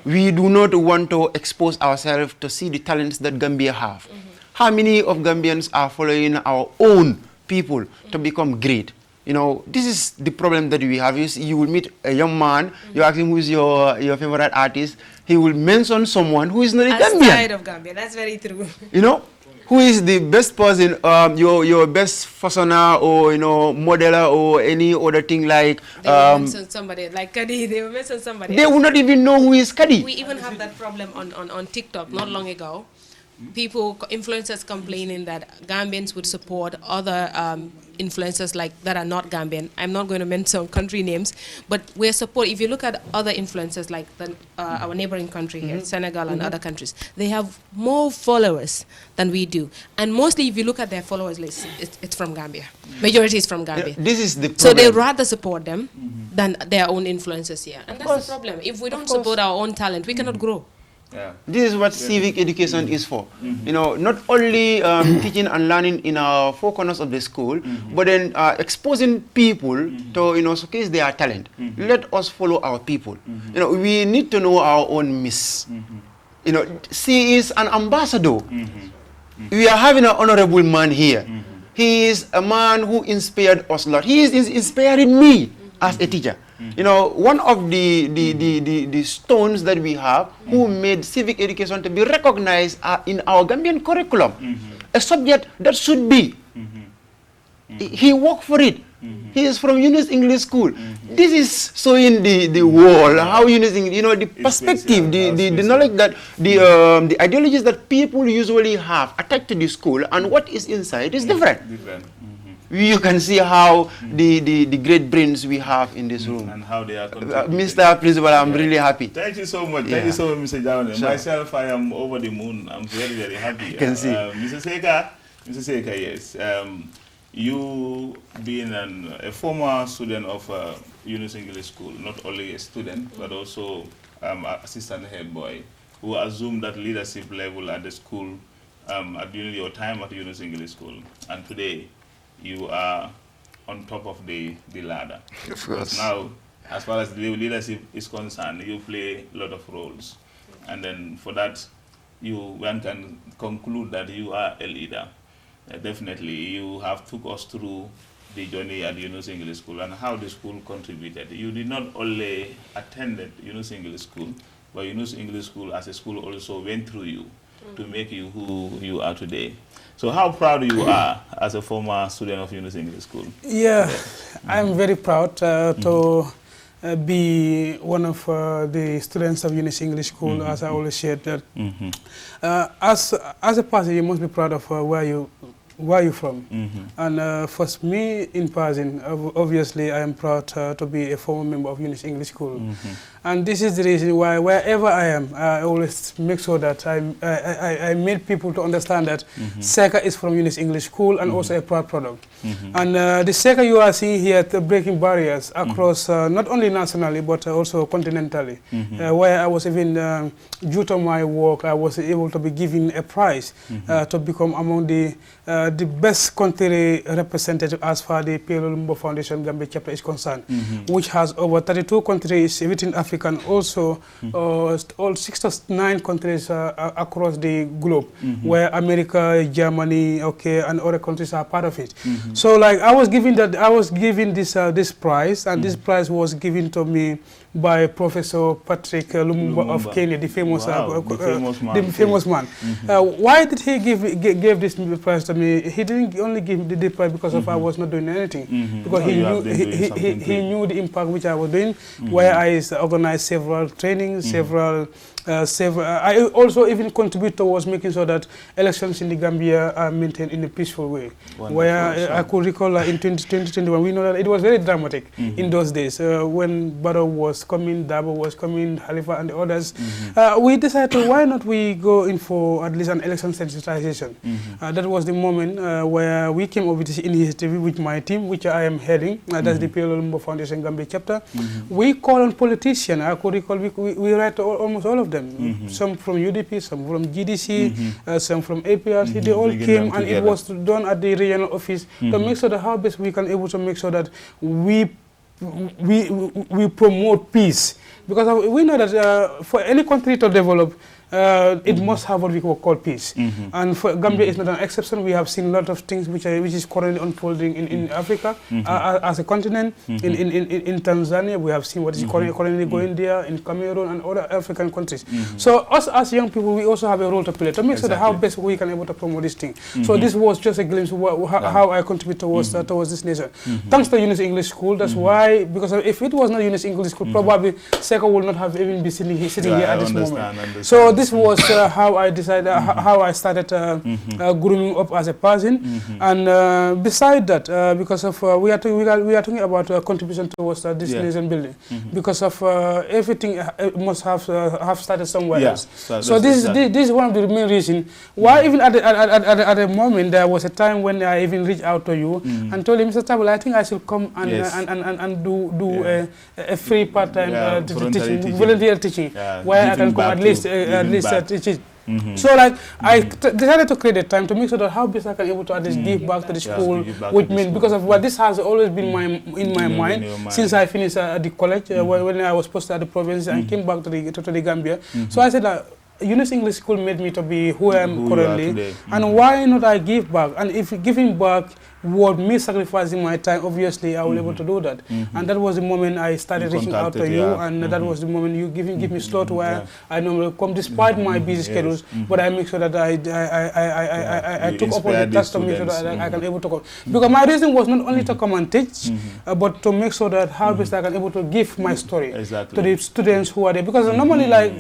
We do not want to expose ourselves to see the talents that Gambia have. How many of Gambians are following our own people to become great? This is the problem that we have. You will meet a young man, you ask him who is your favorite artist, he will mention someone who is not a Gambian. Outside of Gambia, that's very true. Who is the best person, your best fastener or modeler or any other thing like they will mention somebody like Kadi. They will mention somebody. They else. will not even know who is Kadi. We even have that problem on TikTok not long ago. Influencers complaining that Gambians would support other influencers that are not Gambian. I'm not going to mention country names, but we're support. If you look at other influencers like our neighboring country here, Senegal and other countries, they have more followers than we do. And mostly, if you look at their followers list, it's from Gambia. Majority is from Gambia. Yeah, this is the problem. So they rather support them than their own influencers here, and that's the problem. If we don't support our own talent, we cannot grow. Yeah. This is what civic education is for. Not only teaching and learning in our four corners of the school, but then exposing people to showcase their talent. Let us follow our people. We need to know our own miss. She is an ambassador. We are having an honorable man here. He is a man who inspired us a lot. He is inspiring me as a teacher. One of the stones that we have who made civic education to be recognized in our Gambian curriculum, a subject that should be. He worked for it. He is from Yunus English School. This is showing the world how Yunus English, the perspective, the knowledge that the ideologies that people usually have attached to the school and what is inside is different. You can see how the great brains we have in this room. And how they are contributing. Mr. Principal, I'm really happy. Thank you so much. Thank you so much, Mr. Jawane. Sure. Myself, I am over the moon. I'm very, very happy. You can see. Mr. Seka, yes. You being a former student of Yunus English School, not only a student, but also assistant head boy, who assumed that leadership level at the school during your time at Yunus English School. And today, you are on top of the ladder. Of course. Now, as far as the leadership is concerned, you play a lot of roles. And then for that, one can conclude that you are a leader. Definitely, you have took us through the journey at Yunus English School and how the school contributed. You did not only attend Yunus English School, but Yunus English School as a school also went through you to make you who you are today. So how proud you are as a former student of Yunus English School? Yeah, I'm very proud to be one of the students of Yunus English School, as I always shared that. As a person, you must be proud of where you're from. And for me, in person, obviously, I am proud to be a former member of Yunus English School. And this is the reason why wherever I am, I always make sure that I made people to understand that SECA is from Yunus English School and also a proud product. And the SECA you are seeing here breaking barriers across not only nationally but also continentally. Where I was even, due to my work, I was able to be given a prize to become among the best country representative as far as the PLO Lumumba Foundation Gambia chapter is concerned, which has over 32 countries within Africa and also all 69 countries across the globe, where America, Germany, and other countries are part of it. So like I was given this prize, and this prize was given to me by Professor Patrick Lumumba of Kenya, the famous, man. Why did he give this prize to me? He didn't only give the prize because of I was not doing anything, because he knew the impact which I was doing, where I organized several trainings, I also even contribute towards making sure that elections in the Gambia are maintained in a peaceful way. Wonderful. Where I could recall in 2021, we know that it was very dramatic in those days when Barrow was coming, Dabo was coming, Halifa and the others. We decided why not we go in for at least an election sensitization. That was the moment where we came up with this initiative with my team, which I am heading. That's the PLO Lumumba Foundation Gambia chapter. We call on politicians. I could recall we write almost all of them. Some from UDP, some from GDC, some from APRC. They all came, and it was done at the regional office to make sure that how best we can able to make sure that we promote peace, because we know that for any country to develop, it must have what we call peace. And for Gambia is not an exception. We have seen a lot of things which is currently unfolding in Africa as a continent. In Tanzania, we have seen what is currently going there, in Cameroon and other African countries. So us as young people, we also have a role to play to make sure that how best we can able to promote this thing. So this was just a glimpse of how I contribute towards this nation. Thanks to Yunus English School. That's why, because if it was not Yunus English School, probably SECA would not have even been sitting here at this moment. So this was how I decided, how I started grooming up as a person. And beside that, because of we are talking about contribution towards this nation building, because of everything must have started somewhere else. So this is one of the main reasons why even at the moment there was a time when I even reached out to you and told him, Mr. Tabula, I think I should come and do a free part-time volunteer teaching, where I can come at least teach. So like I decided to create a time to make sure that how best I can able to at least give back to the school, which means because of what this has always been in my mind since I finished at the college when I was posted at the province and came back to the Gambia. So I said that Yunus English School made me to be who I am currently, and why not I give back? And if giving back would me sacrificing my time, obviously I will be able to do that. And that was the moment I started reaching out to you, and that was the moment you give me slot where I normally come despite my busy schedules, but I make sure that I took up on the task to make sure that I can able to come. Because my reason was not only to come and teach, but to make sure that how best I can able to give my story to the students who are there. Because normally like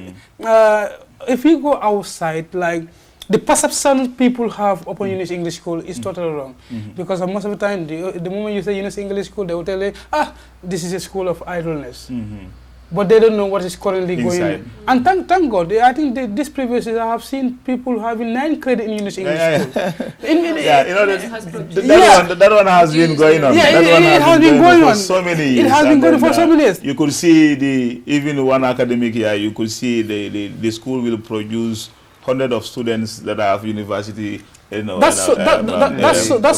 if you go outside, like the perception people have upon Yunus English School is totally wrong. Because most of the time, the moment you say Yunus English School, they will tell you, this is a school of idleness. But they don't know what is currently going on. And thank God, I think this previous year I have seen people having 9 credit in Yunus English School. That one has been going on. It has been going on for so many years. It has been going for so many years. You could see even one academic year, you could see the school will produce hundreds of students that have university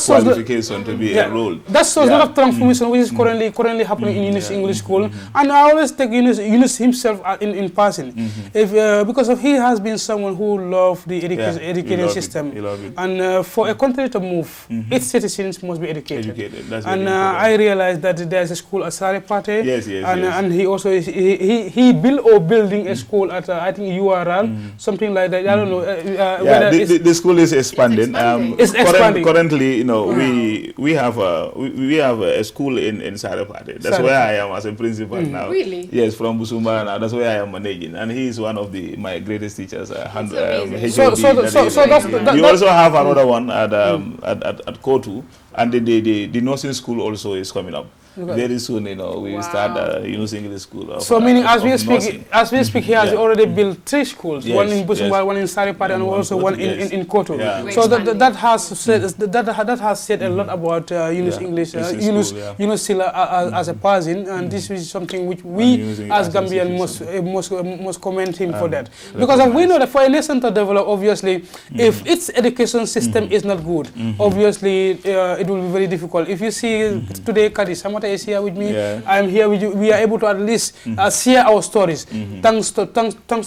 qualification to be enrolled. That's a lot of transformation which is currently happening in Yunus English School. And I always take Yunus himself in person, because he has been someone who loved the education system. And for a country to move, its citizens must be educated. And I realized that there is a school at Saripate, and he also he building a school at I think URL, something like that. I don't know. The school is expanded. Listen, It's expanding. currently, you know, we have a school in Sarepate. That's where I am as a principal now. Really? Yes, from Busumba now. That's where I am managing, and he is one of my greatest teachers. HOD, we also have another one at Kotu, and the nursing school also is coming up. Very soon, you know, we will start Yunus English School. So meaning as we speak, he has already built 3 schools, one in Busumbal, one in Saripati, and also one in Koto. Yeah. So that has said a lot about Yunus English, Yunus Silla as a person, and this is something which we as Gambian must commend him for that. Because we know that for a nation to develop, obviously, if its education system is not good, obviously it will be very difficult. If you see today, Kadi Samata is here with me. I'm here with you. We are able to at least share our stories thanks to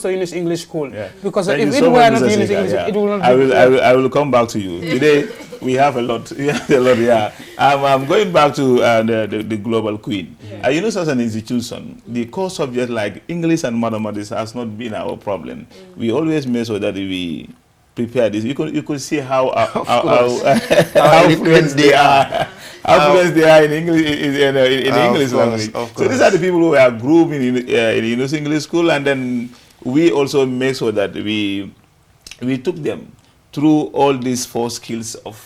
Yunus English School. Because if it were not Yunus English, it will not be. I will come back to you. Today we have a lot. I'm going back to the global queen. Yunus as an institution, the core subject like English and mathematics has not been our problem. We always make sure that we prepare this. You could see how fluent they are. How fluent they are in English in English language. So these are the people who are groomed in Yunus English School, and then we also make sure that we took them through all these 4 skills of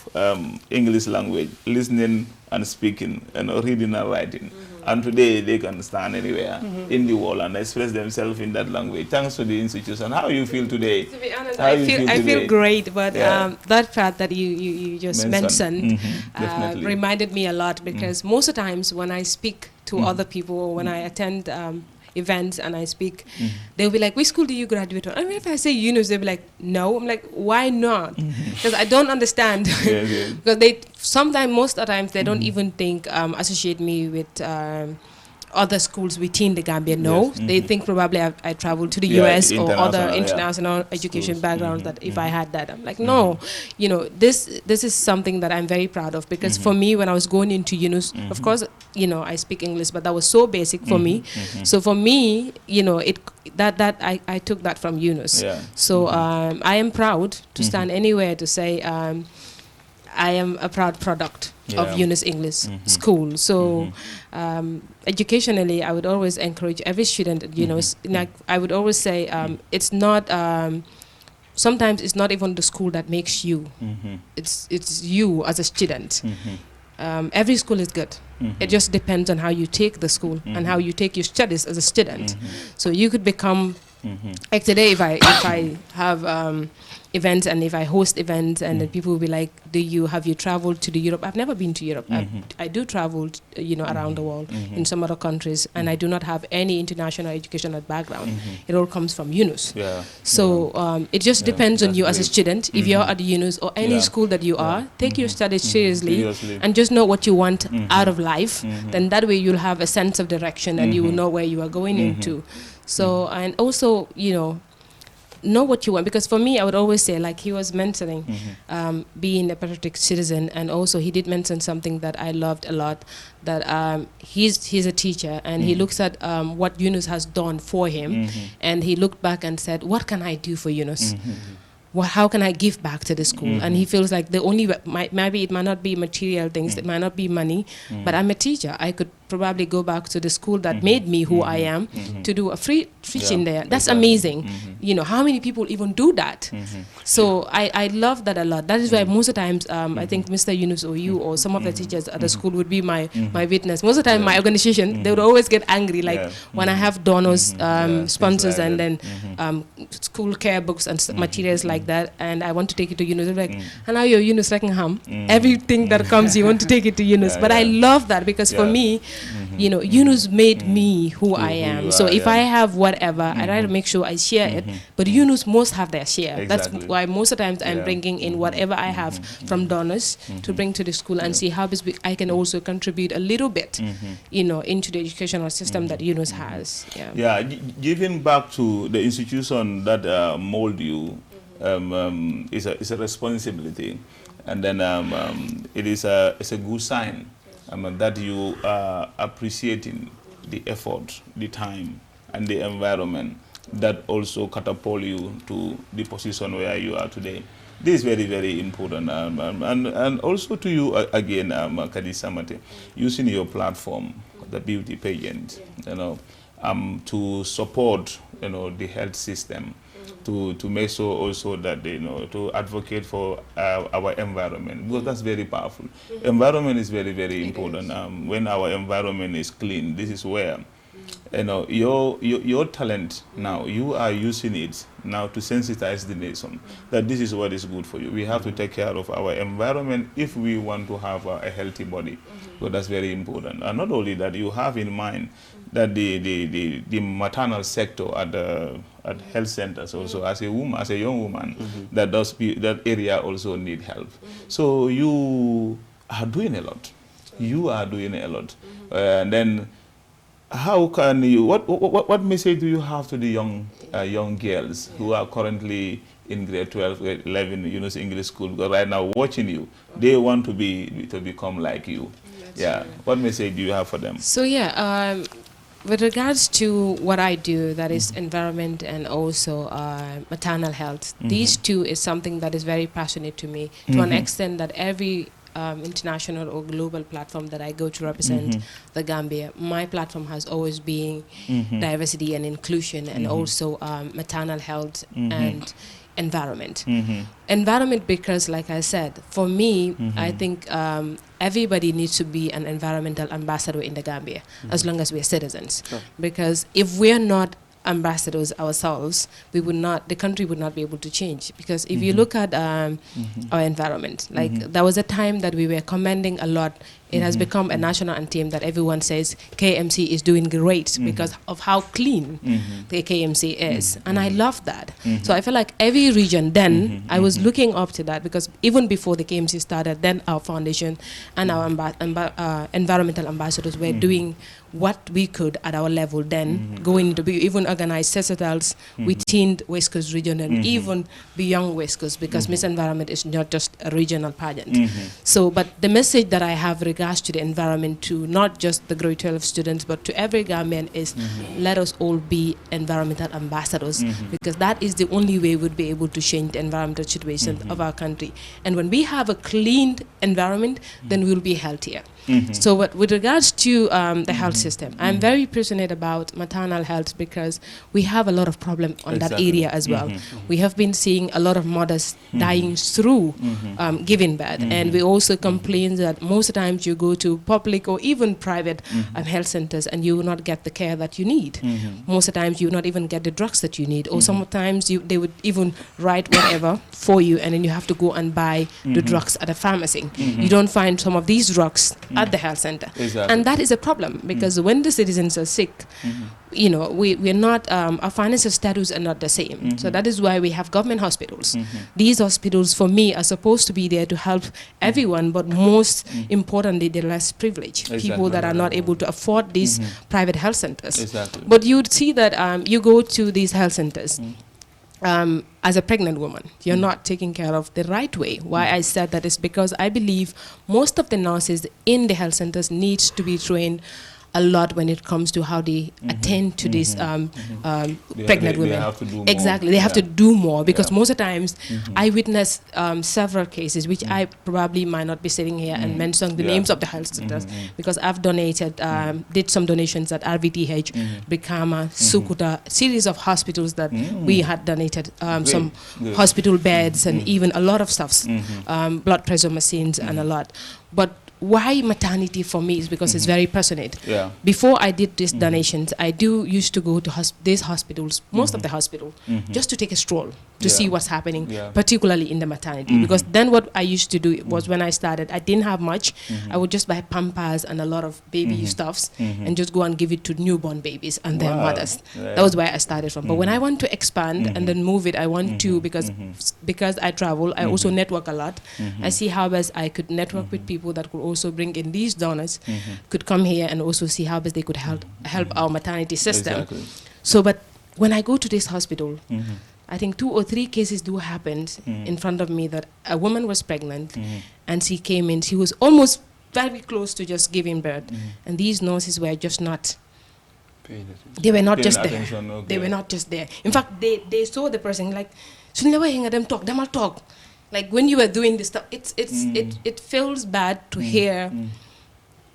English language: listening and speaking, and reading and writing. And today they can stand anywhere in the world and express themselves in that language, thanks to the institution. How you feel today? To be honest, I feel great, but that part that you just mentioned reminded me a lot, because most of the times when I speak to other people, or when I attend events and I speak, they'll be like, which school do you graduate from? I mean, if I say Yunus, they'll be like, no. I'm like, why not? Because I don't understand. Because most of the times, they don't even think, associate me with other schools within the Gambia. No, they think probably I traveled to the US or other international education backgrounds, that if I had that, I'm like, no, you know, this is something that I'm very proud of, because for me, when I was going into Yunus, of course, you know, I speak English, but that was so basic for me. So for me, you know, I took that from Yunus. So I am proud to stand anywhere to say I am a proud product of Yunus English School. So educationally, I would always encourage every student, you know, like I would always say, it's not, sometimes it's not even the school that makes you, it's you as a student. Every school is good. It just depends on how you take the school and how you take your studies as a student. So you could become, like today, if I have events and if I host events and then people will be like, have you traveled to Europe? I've never been to Europe. I do travel, you know, around the world in some other countries, and I do not have any international educational background. It all comes from Yunus. So it just depends on you as a student. If you're at Yunus or any school that you are, take your studies seriously and just know what you want out of life. Then that way you'll have a sense of direction and you will know where you are going into. So, and also, you know what you want, because for me, I would always say, like he was mentioning, being a patriotic citizen, and also he did mention something that I loved a lot, that he's a teacher, and he looks at what Yunus has done for him, and he looked back and said, what can I do for Yunus? How can I give back to the school? And he feels like the only maybe it might not be material things, it might not be money, but I'm a teacher. I could probably go back to the school that made me who I am to do a free teaching there. That's amazing. You know, how many people even do that? So I love that a lot. That is why most of the times I think Mr. Yunus or you or some of the teachers at the school would be my witness. Most of the time my organization, they would always get angry, like when I have donors, sponsors, and then school care books and materials like that, and I want to take it to Yunus. They're like, and now you're Yunus Reckenham. Everything that comes, you want to take it to Yunus. But I love that, because for me, you know, Yunus made me who I am. So if I have whatever, I try to make sure I share it. But Yunus most have their share. That's why most of the times I'm bringing in whatever I have from donors to bring to the school and see how I can also contribute a little bit, you know, into the educational system that Yunus has. Giving back to the institution that mold you is a responsibility, and then it's a good sign that you are appreciating the effort, the time, and the environment that also catapult you to the position where you are today. This is very, very important. And also to you again, Kadi Samate, using your platform, the beauty pageant, to support, the health system, to make sure also that, to advocate for our environment, because that's very powerful. Environment is very, very important. When our environment is clean, this is where your talent now, you are using it now to sensitize the nation that this is what is good for you. We have to take care of our environment if we want to have a healthy body. So that's very important. And not only that, you have in mind that the maternal sector at health centers also, as a woman, as a young woman, that area also need help. So you are doing a lot. You are doing a lot. And then how can you, what message do you have to the young girls who are currently in grade 12, grade 11, Yunus English School, because right now watching you, they want to become like you. What message do you have for them? So with regards to what I do, that is environment and also maternal health, these two is something that is very passionate to me, to an extent that every international or global platform that I go to represent the Gambia, my platform has always been diversity and inclusion, and also maternal health and environment. Environment, because like I said, for me, I think everybody needs to be an environmental ambassador in the Gambia, as long as we are citizens. Because if we are not ambassadors ourselves, the country would not be able to change. Because if you look at our environment, like there was a time that we were commending a lot. It has become a national anthem that everyone says KMC is doing great because of how clean the KMC is. And I love that. So I feel like every region then, I was looking up to that, because even before the KMC started, then our foundation and our environmental ambassadors were doing what we could at our level then, going to be even organized recitals within West Coast region and even beyond West Coast, because Miss Environment is not just a regional pageant. So, but the message that I have regards to the environment, to not just the grade 12 students, but to every Gambian is let us all be environmental ambassadors, because that is the only way we'd be able to change the environmental situation of our country. And when we have a clean environment, then we'll be healthier. So with regards to the health system, I'm very passionate about maternal health, because we have a lot of problem on that area as well. We have been seeing a lot of mothers dying through giving birth, and we also complain that most of the times you go to public or even private health centers and you will not get the care that you need. Most of the times you will not even get the drugs that you need, or sometimes they would even write whatever for you, and then you have to go and buy the drugs at a pharmacy. You don't find some of these drugs at the health center. And that is a problem, because when the citizens are sick, we're not, our financial status are not the same. So that is why we have government hospitals. These hospitals, for me, are supposed to be there to help everyone, but most importantly, the less privileged people that are not able to afford these private health centers. But you would see that you go to these health centers, as a pregnant woman, you're not taken care of the right way. Why I said that is because I believe most of the nurses in the health centers needs to be trained a lot when it comes to how they attend to these pregnant women. They have to do more. Exactly, they have to do more, because most of the times I witnessed several cases, which I probably might not be sitting here and mention the names of the health centers, because I've donated, did some donations at RVTH, Brikama, Sukuta, series of hospitals that we had donated, some hospital beds and even a lot of stuffs, blood pressure machines and a lot. But why maternity for me is because it's very passionate. Before I did these donations, I used to go to these hospitals, most of the hospital, just to take a stroll to see what's happening, particularly in the maternity. Because then what I used to do was, when I started, I didn't have much. I would just buy Pampers and a lot of baby stuffs and just go and give it to newborn babies and their mothers. That was where I started from. But when I want to expand and then move it, I want to, because I travel, I also network a lot. I see how best I could network with people that could also bring in these donors, could come here and also see how best they could help our maternity system. So, but when I go to this hospital, I think 2 or 3 cases do happen in front of me, that a woman was pregnant and she came in, she was almost very close to just giving birth, and these nurses were just not, they were not just there. They were not just there. In fact, they saw the person like, "Sunlewa hinga dem talk, dem al talk." like when you were doing this stuff, it feels bad to hear,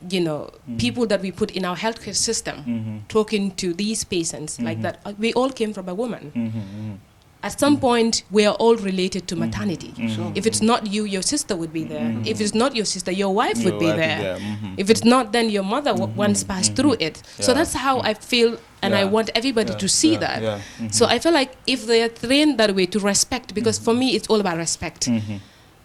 you know, people that we put in our healthcare system talking to these patients like that. We all came from a woman. At some point, we are all related to maternity. If it's not you, your sister would be there. If it's not your sister, your wife would be there. If it's not, then your mother once passed through it. So that's how I feel, and I want everybody to see that. So I feel like if they are trained that way to respect, because for me, it's all about respect.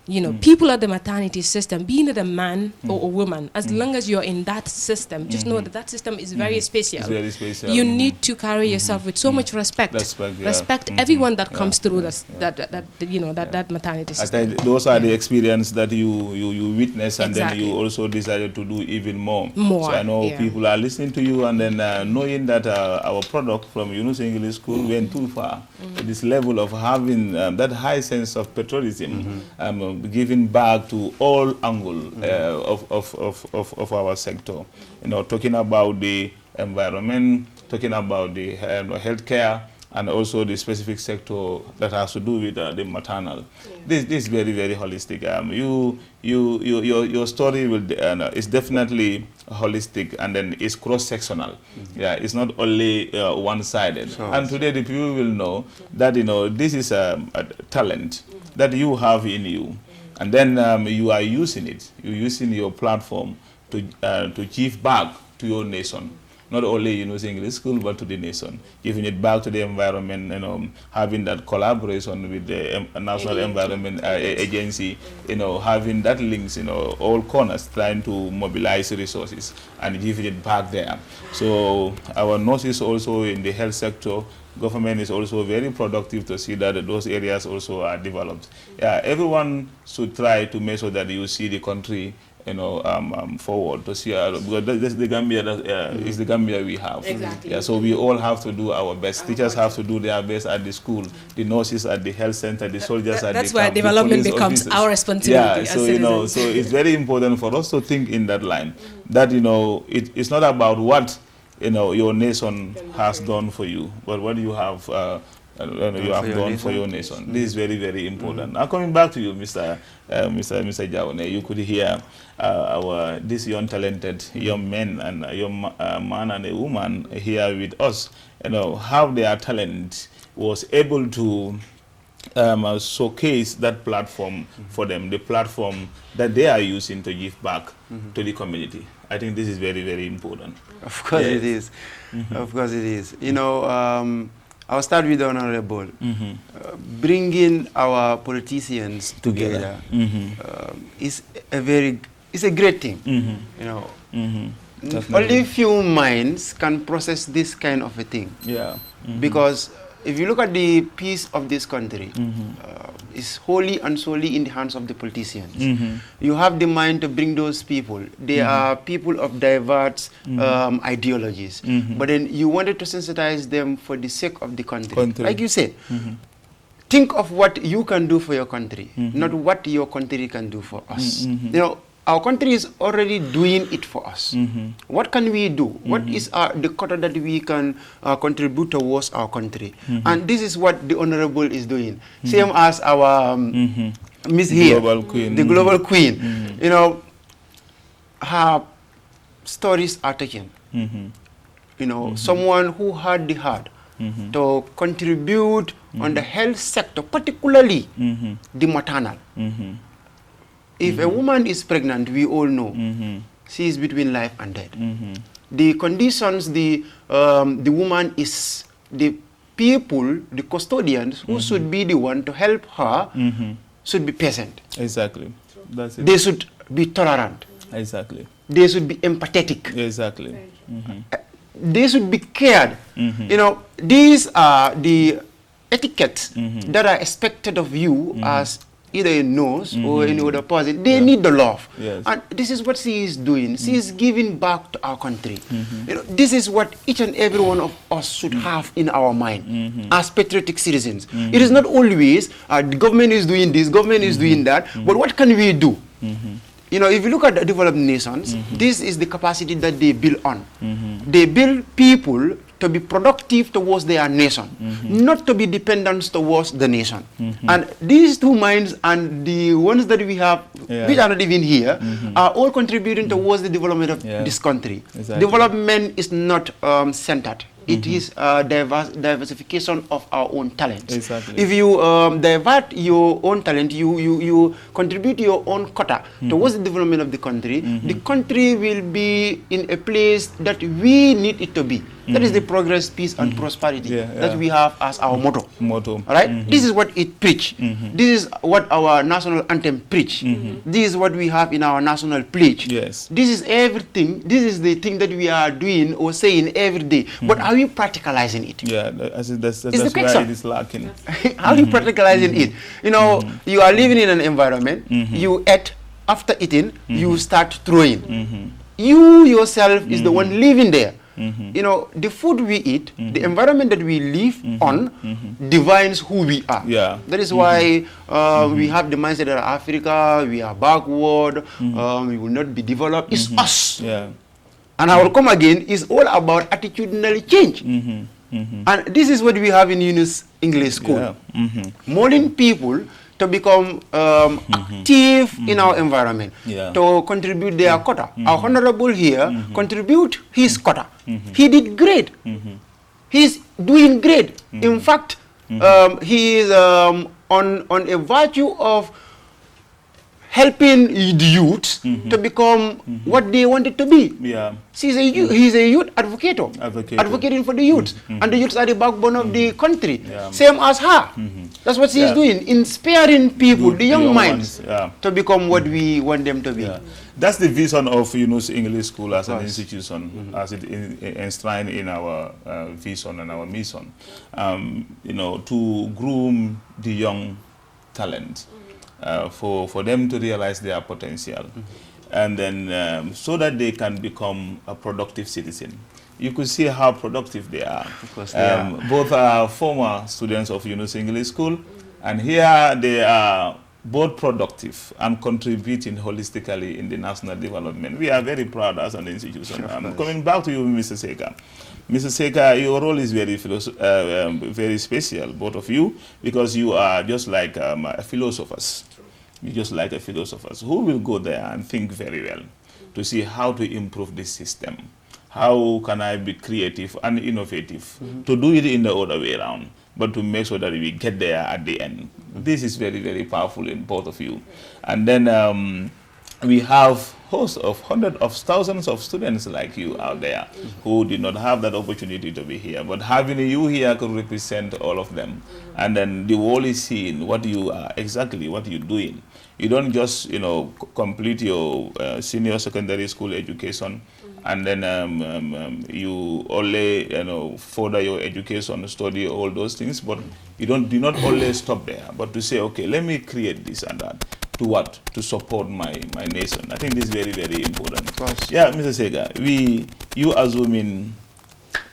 You know, people at the maternity system, being it a man or a woman, as long as you're in that system, just know that that system is very special. It's very special. You need to carry yourself with so much respect. Respect everyone that comes through that maternity system. I think those are the experience that you witness, and then you also decided to do even more. So I know people are listening to you, and then knowing that our product from Yunus English School went too far. This level of having that high sense of patriotism, giving back to all angle of our sector. You know, talking about the environment, talking about the healthcare, and also the specific sector that has to do with the maternal. This is very, very holistic. Your story is definitely holistic, and then it's cross-sectional. It's not only one-sided. And today the people will know that, you know, this is a talent that you have in you, and then you are using it. You're using your platform to give back to your nation. Not only Yunus English School, but to the nation, giving it back to the environment, you know, having that collaboration with the National Environment Agency, you know, having that links, you know, all corners, trying to mobilize resources and giving it back there. So our nurses also in the health sector, government is also very productive to see that those areas also are developed. Everyone should try to make sure that you see the country, you know, forward to see, because that's the Gambia is the Gambia we have. Exactly. So we all have to do our best. Teachers have to do their best at the school, the nurses at the health center, the soldiers at the camp. That's where development becomes our responsibility. So you know, so it's very important for us to think in that line. That, you know, it's not about what, you know, your nation has done for you, but what you have you have done for your nation. This is very, very important. Now coming back to you, Mr. Jawone, you could hear this young talented young men and a young man and a woman here with us, you know, how their talent was able to showcase that platform for them, the platform that they are using to give back to the community. I think this is very, very important. Of course it is. Of course it is. You know, I'll start with the Honorable. Bringing our politicians together is a great thing. You know, only few minds can process this kind of a thing. Because if you look at the peace of this country, it's wholly and solely in the hands of the politicians. You have the mind to bring those people. They are people of diverse ideologies. But then you wanted to sensitize them for the sake of the country. Like you said, think of what you can do for your country, not what your country can do for us. You know, our country is already doing it for us. What can we do? What is the quota that we can contribute towards our country? And this is what the Honorable is doing. Same as our Miss here, the Global Queen. You know, her stories are taken. You know, someone who had the heart to contribute on the health sector, particularly the maternal. If a woman is pregnant, we all know she is between life and death. The conditions the woman is, the people, the custodians who should be the one to help her should be patient. Exactly. That's it. They should be tolerant. Exactly. They should be empathetic. Exactly. They should be cared. You know, these are the etiquettes that are expected of you as either a nurse or any other person. They need the love. And this is what she is doing. She is giving back to our country. You know, this is what each and every one of us should have in our mind as patriotic citizens. It is not always the government is doing this, government is doing that, but what can we do? You know, if you look at the developed nations, this is the capacity that they build on. They build people to be productive towards their nation, not to be dependent towards the nation. And these two minds and the ones that we have, which are not even here, are all contributing towards the development of this country. Exactly. Development is not centered. It is diversification of our own talent. Exactly. If you divert your own talent, you contribute your own quota towards the development of the country will be in a place that we need it to be. That is the progress, peace, and prosperity that we have as our motto. All right? This is what it preach. This is what our national anthem preach. This is what we have in our national pledge. Yes. This is everything. This is the thing that we are doing or saying every day. But are we practicalizing it? Yeah, that's the where it is lacking. How are you practicalizing it? You know, you are living in an environment, you eat, after eating, you start throwing. You yourself is the one living there. You know, the food we eat, the environment that we live on, defines who we are. Yeah. That is why we have the mindset that Africa, we are backward, we will not be developed. It's us. Yeah. And I will come again, is all about attitudinal change. And this is what we have in Yunus English School. Molding people to become active in our environment, to contribute their quota. Our honorable here contribute his quota. He did great. He's doing great. In fact, he is on a virtue of helping the youth to become what they wanted to be. Yeah. He's a youth advocating for the youth. And the youths are the backbone of the country. Same as her. That's what she's doing, inspiring people, the young minds, to become what we want them to be. That's the vision of Yunus English School as an institution, as it enshrined in our vision and our mission. You know, to groom the young talent. For them to realize their potential, and then so that they can become a productive citizen. You could see how productive they are. Of course they are. Both are former students of Yunus English School, and here they are both productive and contributing holistically in the national development. We are very proud as an institution. Coming back to you, Mr. Seka. Mr. Seka, your role is very special, both of you, because you are just like philosophers. You're just like a philosophers who will go there and think very well to see how to improve this system. How can I be creative and innovative to do it in the other way around, but to make sure that we get there at the end. This is very, very powerful in both of you. And then we have hosts of hundreds of thousands of students like you out there who did not have that opportunity to be here. But having you here could represent all of them. And then the world is seeing what you are, exactly what you're doing. You don't just, you know, complete your senior secondary school education and then you only, you know, further your education, study all those things, but you do not only stop there, but to say, okay, let me create this and that. To what? To support my nation. I think this is very, very important. Of course. Yeah, Mr. Sega, you assuming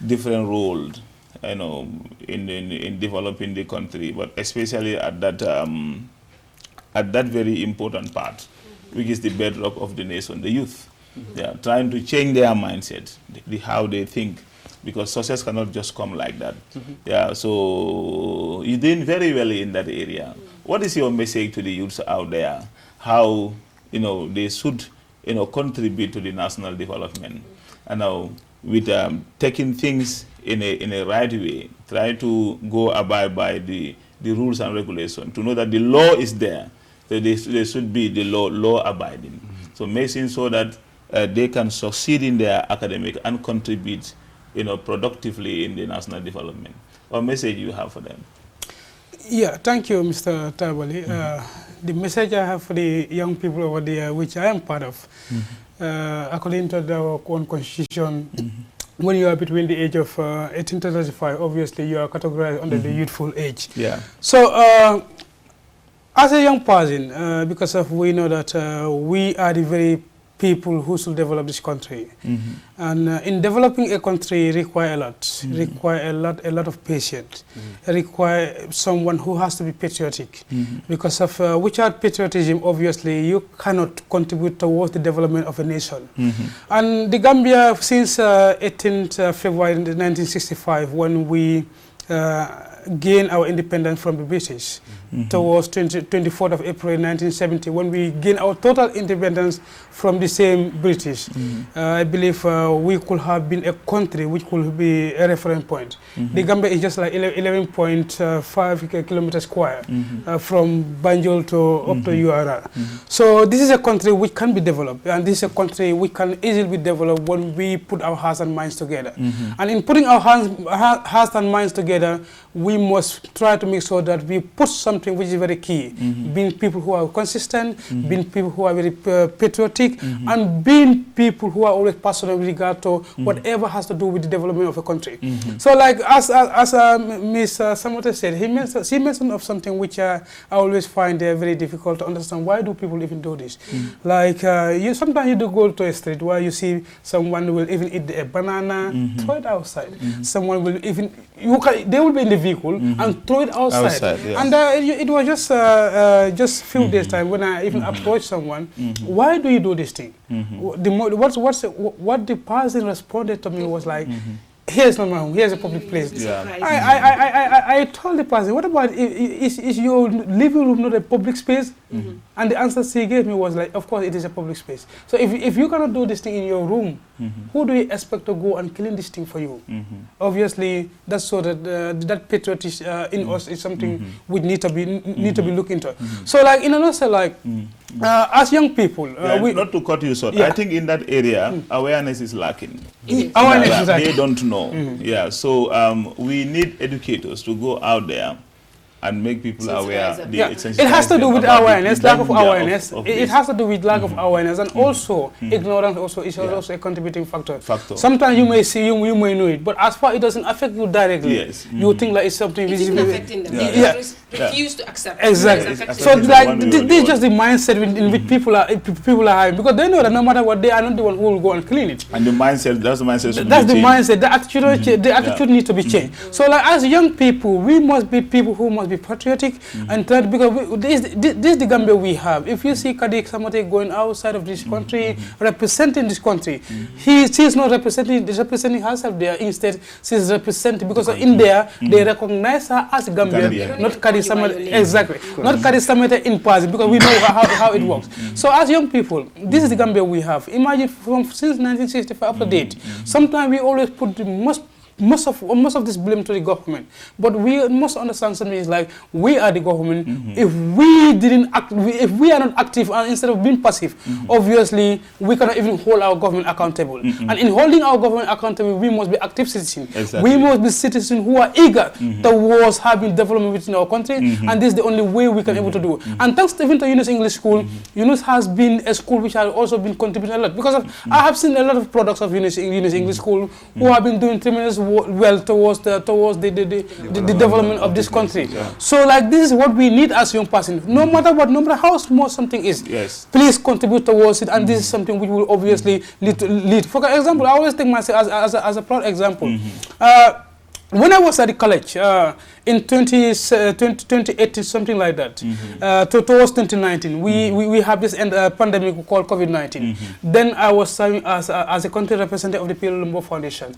different roles, you know, in developing the country, but especially at that very important part, which is the bedrock of the nation, the youth. They are trying to change their mindset, how they think, because success cannot just come like that. Yeah, so you're doing very well in that area. What is your message to the youths out there? How, you know, they should, you know, contribute to the national development, and now with taking things in a right way, try to go abide by the rules and regulations, to know that the law is there, so they should be the law abiding. So making sure that they can succeed in their academic and contribute, you know, productively in the national development. What message you have for them? Yeah, thank you, Mr. Tabali. The message I have for the young people over there, which I am part of, according to our own constitution, when you are between the age of 18 to 35, obviously you are categorized under the youthful age. Yeah. So, as a young person, because of we know that we are the very people who should develop this country. And in developing a country require a lot, a lot of patience, require someone who has to be patriotic. Because of without patriotism, obviously, you cannot contribute towards the development of a nation. And the Gambia, since 18th February 1965, when we gained our independence from the British, towards 24th of April 1970, when we gained our total independence from the same British. I believe we could have been a country which could be a reference point. The Gambia is just like 11.5 kilometers square from Banjul to up to URA. So this is a country which can be developed, and this is a country which can easily be developed when we put our hearts and minds together. And in putting our hearts and minds together, we must try to make sure that we put something which is very key, being people who are consistent, being people who are very patriotic, and being people who are always passionate with regard to whatever has to do with the development of a country. So like as Ms. Samote said, she mentioned of something which I always find very difficult to understand. Why do people even do this? Like sometimes you do go to a street where you see someone will even eat a banana, throw it outside. Someone will even, they will be in the vehicle and throw it outside. And it was just few days time when I even approached someone. Why do you do this thing? What the person responded to me was like, here's not my home, here's a public place. I told the person, what about, is your living room not a public space? And the answer she gave me was like, of course it is a public space. So if you cannot do this thing in your room, who do you expect to go and clean this thing for you? Obviously, that's so that that patriotism in us is something we need to be looked into. So like in another like, as young people, not to cut you short, I think in that area awareness is lacking. Awareness is lacking. They don't know. So we need educators to go out there and make people aware. It has to do with awareness, lack of awareness. It has to do with lack of awareness, and also ignorance also is also a contributing factor. Sometimes you may see, you may know it, but as far it doesnst affect you directly, you think like it's something which is affecting them. They refuse to accept. Exactly. So like this is just the mindset in which people are having, because they know that no matter what, they are not the one who will go and clean it. And the mindset, that's the mindset. That's the mindset. The attitude needs to be changed. So like as young people, we must be people who must be patriotic and try to, because this is the Gambia we have. If you see Kadik Samate going outside of this country, representing this country, she is not representing herself there. Instead, she is representing, because in there they recognize her as Gambian, not Kadik Samate. Exactly, not Kadik Samate in person, because we know how it works. So as young people, this is the Gambia we have. Imagine since 1965 up to date. Sometimes we always put the most of this blame to the government, but we must understand something is like, we are the government. If we didn't act, if we are not active, and instead of being passive, obviously we cannot even hold our government accountable. And in holding our government accountable, we must be active citizens. We must be citizens who are eager towards having development within our country, and this is the only way we can able to do. And thanks even to Yunus English School, Yunus has been a school which has also been contributing a lot, because I have seen a lot of products of Yunus English School who have been doing tremendous well towards the development of this country. So like this is what we need as young person. No matter what, no matter how small something is, please contribute towards it, and this is something which will obviously lead. For example, I always take myself as a proud example. When I was at the college in 2018, something like that, towards 2019, we have this pandemic called COVID-19. Then I was serving as a country representative of the P.L. Lumbo Foundation.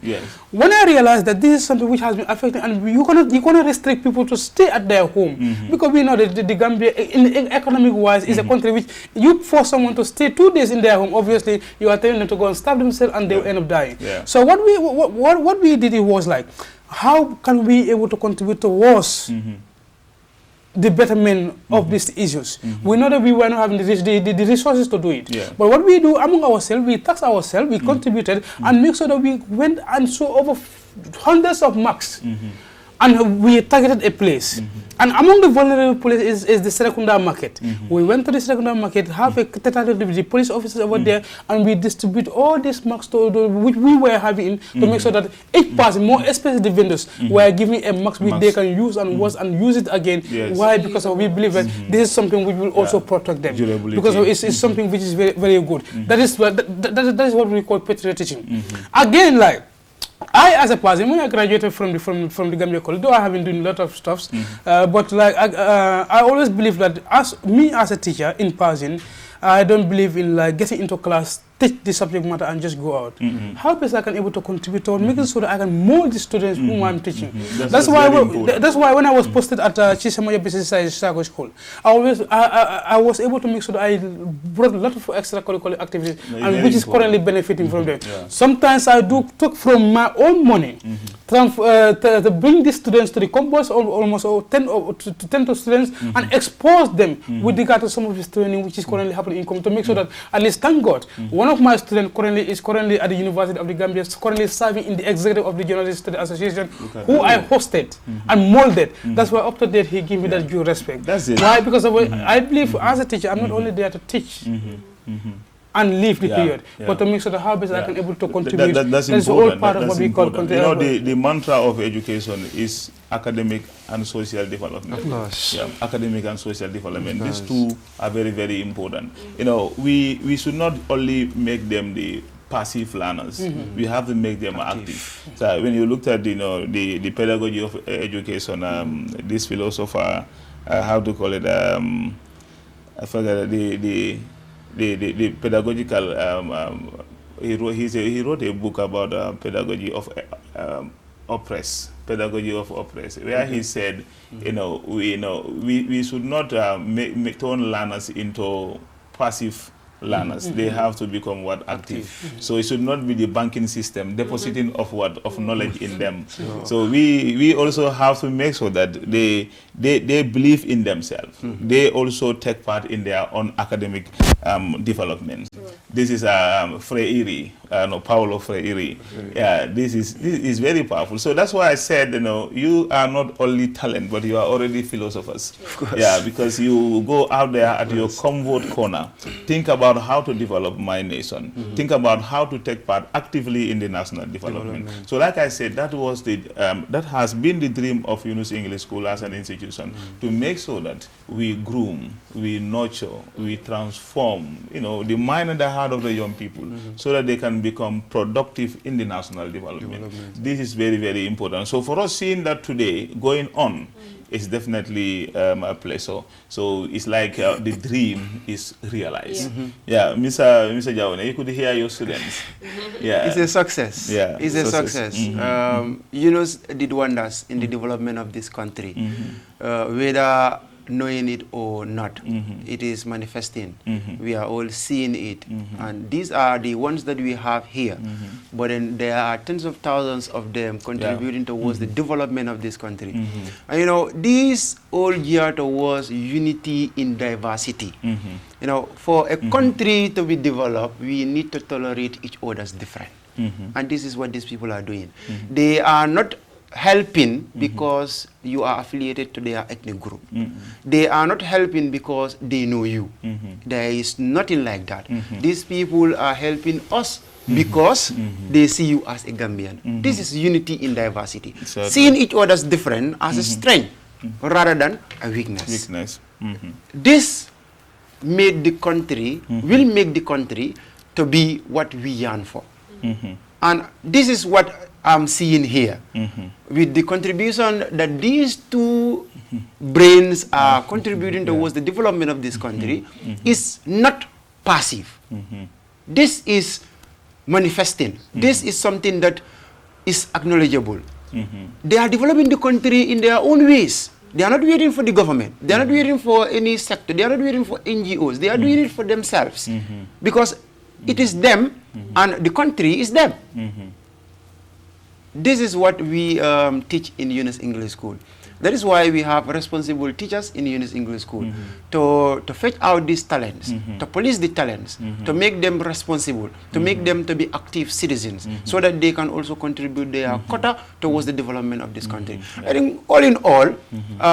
When I realized that this is something which has been affecting, and you cannot restrict people to stay at their home, because we know that the Gambia, in economic-wise, is a country which you force someone to stay 2 days in their home. Obviously, you are telling them to go and starve themselves, and they will end up dying. So what we did, it was like, how can we able to contribute towards the betterment of these issues? We know that we were not having the resources to do it. But what we do among ourselves, we tax ourselves, we contributed, and make sure that we went and saw over hundreds of marks. and we targeted a place. And among the vulnerable places is the Serekunda market. We went to the Serekunda market, have a tete with the police officers over there, and we distribute all these marks to which we were having to make sure that each person, more especially the vendors, were giving a marks which they can use and wash and use it again. Yes. Why? Because we believe that this is something which will also protect them. Durability. Because it's something which is very, very good. That is what we call patriotism. Again, like, I, as a person, when I graduated from the Gambia College, though I have been doing a lot of stuff, but like I always believe that as a teacher in person, I don't believe in like getting into class, teach the subject matter and just go out. How best I can able to contribute to making sure that I can mold the students whom I'm teaching. That's why when I was posted at Chisamaya Business Science School, I was able to make sure that I brought a lot of extracurricular activities and which is currently benefiting from them. Sometimes I do took from my own money to bring these students to the campus, almost 10 students, and expose them with regard to some of this training which is currently happening in to make sure that at least, thank God, one of my students is currently at the University of the Gambia, currently serving in the executive of the Journalist Study Association, who I hosted and molded. That's why up to date he gave me that due respect. That's it. Why? Because I believe as a teacher, I'm not only there to teach and leave the period, but to make sure that how best I can able to contribute. That's all part of what we call contribution. the mantra of education is academic and social development. Of course. Academic and social development. These two are very, very important. We should not only make them the passive learners. We have to make them active. So when you looked at the pedagogy of education, this philosopher, how to call it? I forgot the pedagogical. He wrote a book about pedagogy of pedagogy of oppress, where he said, we should not turn learners into passive learners. They have to become active. So it should not be the banking system depositing of knowledge in them. So we also have to make sure that they believe in themselves. They also take part in their own academic development. This is Freire, Paulo Freire. Yeah, this is very powerful. So that's why I said, you are not only talent, but you are already philosophers. Yeah, because you go out there at your comfort corner, think about how to develop my nation, think about how to take part actively in the national development. So like I said, that was that has been the dream of Yunus English School as an institution, to make sure that we groom, we nurture, we transform, the mind and the heart of the young people, so that they can become productive in the national development. This is very, very important. So for us, seeing that today going on is definitely a pleasure. So it's like the dream is realized. Yeah, Mr. Jawone, you could hear your students. Yeah, it's a success. Yeah, it's a success. Yunus did wonders in the development of this country, whether knowing it or not. It is manifesting. We are all seeing it, and these are the ones that we have here. But then there are tens of thousands of them contributing towards the development of this country. And these all geared towards unity in diversity. For a country to be developed, we need to tolerate each other's difference. And this is what these people are doing. They are not helping because you are affiliated to their ethnic group. They are not helping because they know you. There is nothing like that. These people are helping us because they see you as a Gambian. This is unity in diversity. Seeing each other's different as a strength rather than a weakness. This made the country, will make the country to be what we yearn for. And this is what I'm seeing here, with the contribution that these two brains are contributing towards the development of this country, is not passive. This is manifesting. This is something that is acknowledgeable. They are developing the country in their own ways. They are not waiting for the government. They are not waiting for any sector. They are not waiting for NGOs. They are doing it for themselves. Because it is them and the country is them. this is what we teach in Yunus English School. That is why we have responsible teachers in Yunus English School to fetch out these talents, to police the talents, to make them responsible, to make them to be active citizens, so that they can also contribute their quota towards the development of this country. I think all in all,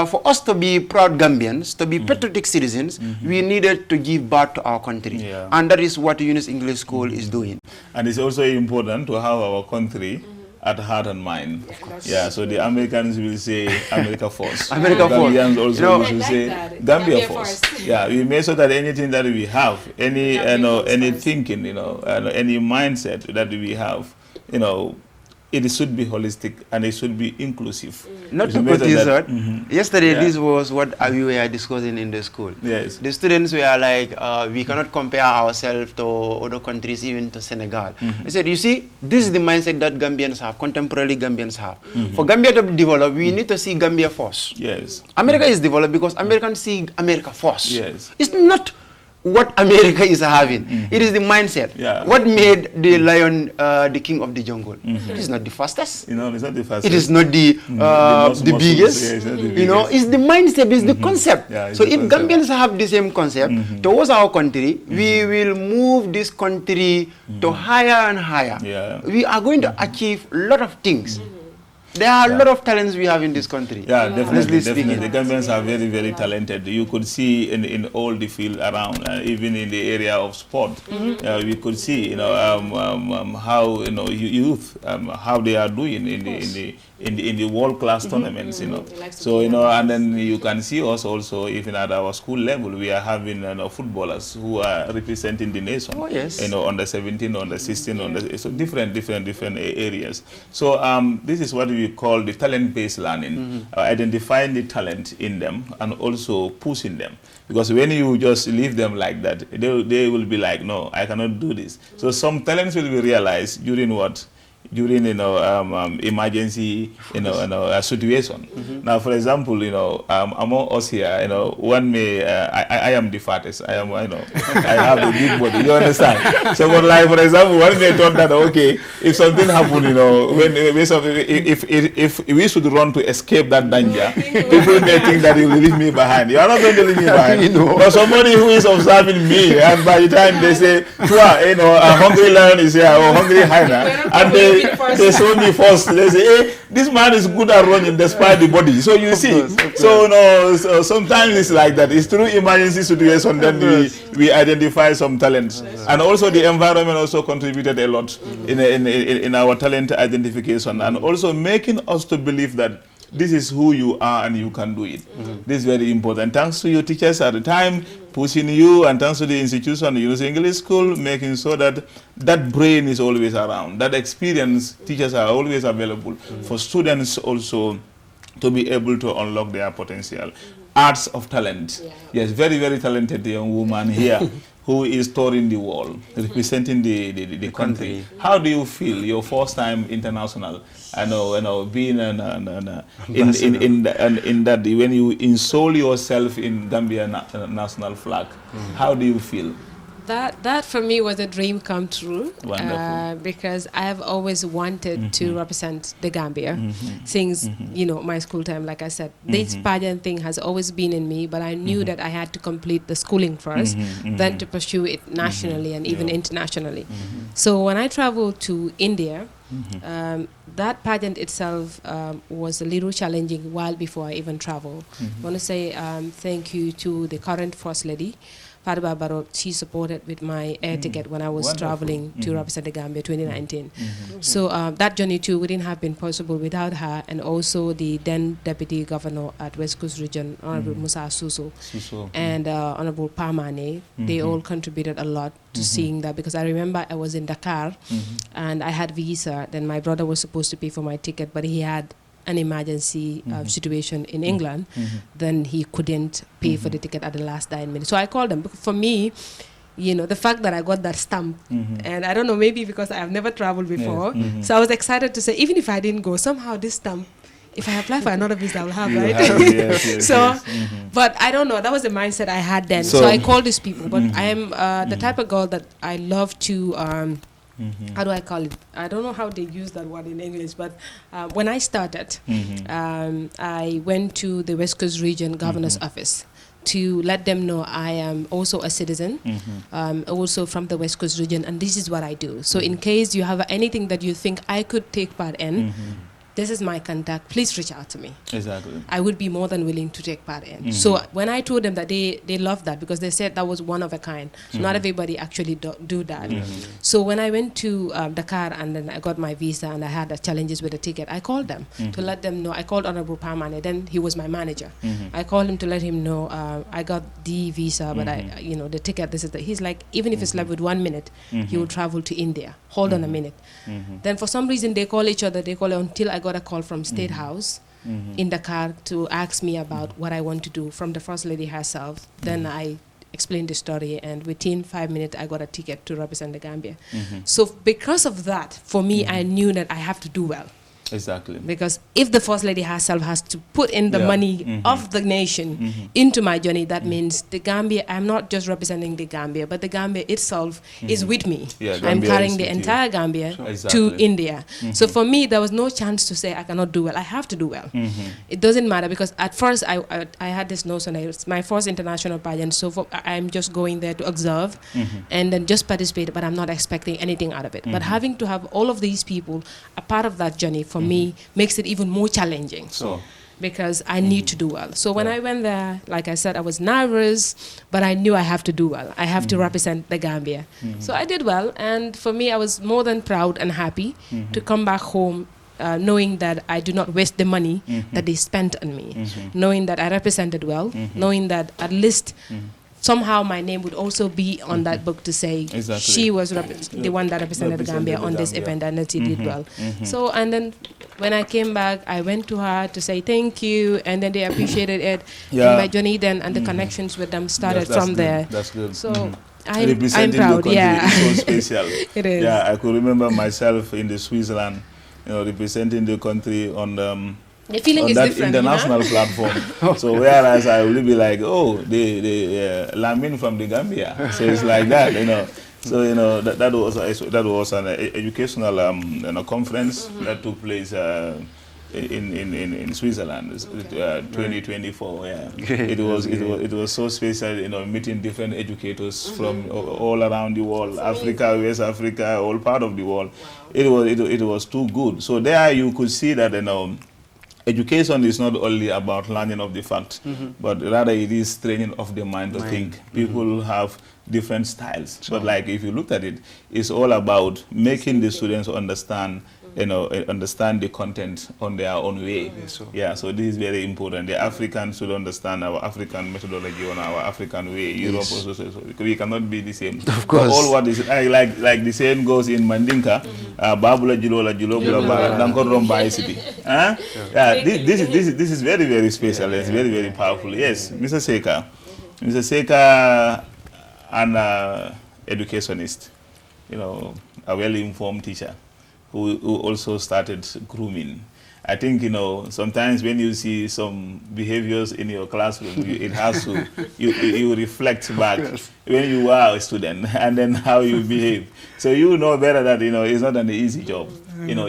for us to be proud Gambians, to be patriotic citizens, we needed to give birth to our country. And that is what Yunus English School is doing. And it's also important to have our country at heart and mind. Yeah, so the Americans will say America first. America first. Gambians also will say that. Gambia Gambia first. first. Yeah, we make sure that anything that we have, any any thinking, any mindset that we have, it should be holistic and it should be inclusive. Not to put this out, yesterday this was what we were discussing in the school. Yes. The students were like, we cannot compare ourselves to other countries, even to Senegal. I said, you see, this is the mindset that Gambians have, contemporary Gambians have. For Gambia to develop, we need to see Gambia first. Yes. America is developed because Americans see America first. Yes. It's not what America is having. It is the mindset. Yeah. What made the lion the king of the jungle? It is not the fastest. It's not the fastest. It is not the biggest. Yeah, it's not the biggest. It's the mindset, it's the concept. Yeah, it's so the if concept. Gambians have the same concept towards our country, we will move this country to higher and higher. Yeah. We are going to achieve a lot of things. There are a lot of talents we have in this country. Yeah, definitely. speaking. The Gambians are very, very talented. You could see in all the field around, even in the area of sport, we could see, how youth, how they are doing in the world-class tournaments, So and then you can see us also, even at our school level, we are having footballers who are representing the nation. Oh yes. Under 17, under 16, so different areas. So this is what we call the talent-based learning, identifying the talent in them and also pushing them. Because when you just leave them like that, they will be like, no, I cannot do this. So some talents will be realized during emergency situation. Now, for example, among us here, one may I am the fattest. I have a big body. You understand? So, but like for example, one may thought that okay, if something happened, if we should run to escape that danger, people may think that you will leave me behind. You are not going to leave me behind. But somebody who is observing me, and by the time they say, a hungry lion is here or hungry hyena, and they saw me first. They say, hey, this man is good at running despite the body. So you see, so sometimes it's like that. It's through emergency situation then we identify some talents, and also the environment also contributed a lot in our talent identification, and also making us to believe that this is who you are and you can do it. This is very important. Thanks to your teachers at the time pushing you, and thanks to the institution, the Yunus English School, making sure that that brain is always around. That experience, teachers are always available for students also to be able to unlock their potential. Arts of talent. Yes, very, very talented young woman here who is touring the world, representing the country. How do you feel your first time international? I know, being in that when you install yourself in Gambia national flag, how do you feel? That for me was a dream come true. Wonderful. Because I have always wanted to represent the Gambia since my school time. Like I said, this pageant thing has always been in me, but I knew that I had to complete the schooling first, then to pursue it nationally and even internationally. So when I traveled to India, that pageant itself was a little challenging while before I even traveled. I want to say thank you to the current First Lady, Fadba Barok. She supported with my air ticket when I was traveling to represent the Gambia 2019. So that journey too wouldn't have been possible without her, and also the then Deputy Governor at West Coast Region, Honorable Musa Suso, and Honorable Pamane. They all contributed a lot to seeing that, because I remember I was in Dakar and I had visa. Then my brother was supposed to pay for my ticket, but he had an emergency situation in England. Then he couldn't pay for the ticket at the last 9 minutes. So I called them. For me, the fact that I got that stamp, and I don't know, maybe because I have never traveled before, so I was excited to say, even if I didn't go, somehow this stamp, if I apply for another visa, I will have, right? But I don't know, that was the mindset I had then. So I called these people, but I am the type of girl that I love to how do I call it? I don't know how they use that word in English, but when I started, I went to the West Coast Region Governor's Office to let them know I am also a citizen, also from the West Coast Region, and this is what I do. So in case you have anything that you think I could take part in, this is my contact, please reach out to me. Exactly. I would be more than willing to take part in. So when I told them that, they loved that because they said that was one of a kind. Not everybody actually do that. So when I went to Dakar and then I got my visa and I had challenges with the ticket, I called them to let them know. I called Honorable Pamane, then he was my manager. I called him to let him know I got the visa, but the ticket, this is he's like, even if it's left with 1 minute, he will travel to India. Hold on a minute. Then for some reason they call each other, until I got a call from State House in Dakar to ask me about what I want to do from the First Lady herself. Then I explained the story, and within 5 minutes I got a ticket to represent the Gambia. So because of that, for me, I knew that I have to do well. Exactly. Because if the First Lady herself has to put in the money of the nation into my journey, that means the Gambia, I'm not just representing the Gambia, but the Gambia itself is with me. I'm carrying the entire Gambia to India. So for me, there was no chance to say I cannot do well. I have to do well. It doesn't matter, because at first I had this notion, it's my first international pageant, so I'm just going there to observe and then just participate, but I'm not expecting anything out of it. But having to have all of these people a part of that journey for me makes it even more challenging. Because I need to do well. So when I went there, like I said, I was nervous, but I knew I have to do well. I have to represent the Gambia. So I did well, and for me, I was more than proud and happy to come back home knowing that I do not waste the money that they spent on me, knowing that I represented well, knowing that at least somehow my name would also be on that book to say she was the one that represented the Gambia on this event, and that she did well. So, and then when I came back, I went to her to say thank you, and then they appreciated it. And my journey then and the connections with them started from there. That's good. So I'm proud. It's so special. It is. Yeah, I could remember myself in the Switzerland, representing the country on the feeling on is that different, international platform. So whereas I will be like, oh, they Lamin from the Gambia. So it's like that, So that was an educational conference that took place in Switzerland, 2024. Yeah, it was so special, meeting different educators from all around the world, Africa, West Africa, all part of the world. Wow. It was too good. So there you could see that education is not only about learning of the fact, but rather it is training of the mind to think. People have different styles, but like if you look at it, it's all about making the students understand understand the content on their own way. Yeah, so this is very important. The Africans should understand our African methodology on our African way. Europe also, so we cannot be the same. Of course. All what is like the same goes in Mandinka. Babula Jilola Jilobula Dankor Rombai City. Yeah, this is very, very special. It's very, very powerful. Yes, Mr. Seka, an educationist, a well-informed teacher who also started grooming. I think, sometimes when you see some behaviors in your classroom, it has to, you reflect back when you are a student and then how you behave. So you know better that, it's not an easy job,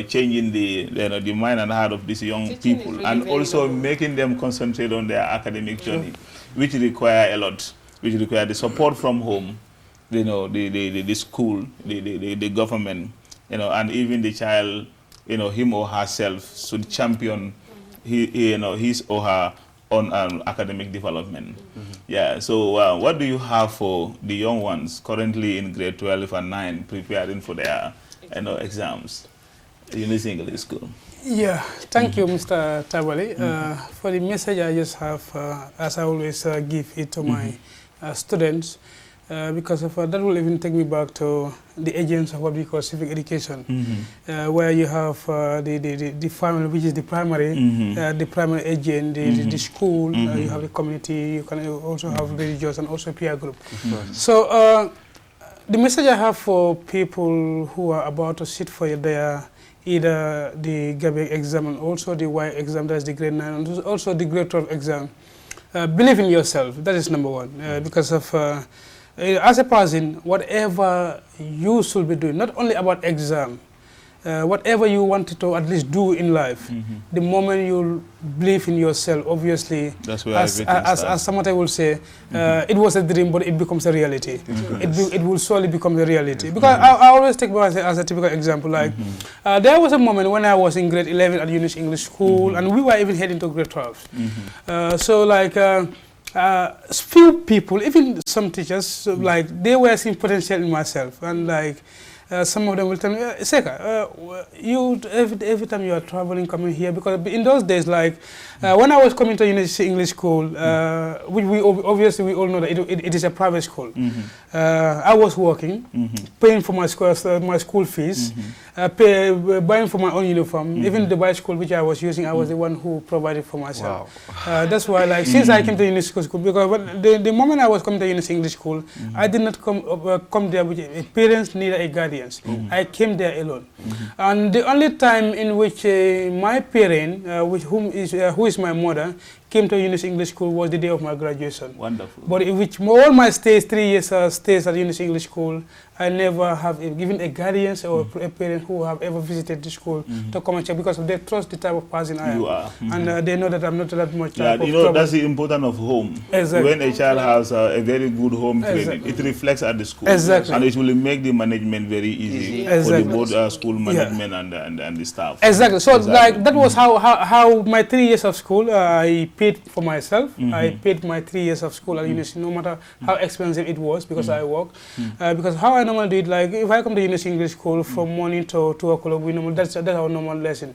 changing the mind and heart of these young people, really, and also making them concentrate on their academic journey, which require a lot, which require the support from home, the school, the government, and even the child, him or herself should champion his or her own academic development. Yeah, so what do you have for the young ones currently in grade 12 and 9 preparing for their exams? Yunus English School. Yeah, thank you, Mr. Tabali. For the message I just have, as I always give it to my students, because of that will even take me back to the agents of what we call civic education, where you have the family, which is the primary, the primary agent, the school, you have the community, you can also have religious and also peer group. So the message I have for people who are about to sit for their either the GABE exam and also the Y exam, that's the grade 9, and also the grade 12 exam, believe in yourself. That is number one, because of as a person, whatever you should be doing, not only about exam, whatever you wanted to at least do in life, the moment you believe in yourself, obviously, that's where as somebody will say, it was a dream, but it becomes a reality. It will surely become a reality. Because I always take myself as a typical example. Like, there was a moment when I was in grade 11 at Yunus English School, and we were even heading to grade 12. So, like, few people, even some teachers, so, like, they were seeing potential in myself, and like, some of them will tell me, Seka, you every time you are traveling, coming here, because in those days, like, when I was coming to Yunus English School, which obviously we all know that it is a private school. I was working, paying for my school fees, buying for my own uniform. Even the bicycle which I was using, I was the one who provided for myself. Wow. That's why, like, since I came to Yunus School, because the moment I was coming to Yunus English School, I did not come there with parents, neither a guardian. I came there alone. And the only time in which my parent, who is my mother, came to Yunus English School was the day of my graduation. Wonderful. But in which all my 3 years stays at Yunus English School, I never have given a guardian or a parent who have ever visited the school to come and check, because they trust the type of person I am. You are. And they know that I'm not that much type of trouble. That's the importance of home. Exactly. When a child has a very good home training, it reflects at the school. Exactly. And it will make the management very easy for the both school management and the staff. Exactly. So like that was how my 3 years of school, I paid for myself. I paid my 3 years of school at Yunus, no matter how expensive it was, because I work. Because how I normally do it, like if I come to Yunus English School from morning to 2 o'clock, that's our normal lesson.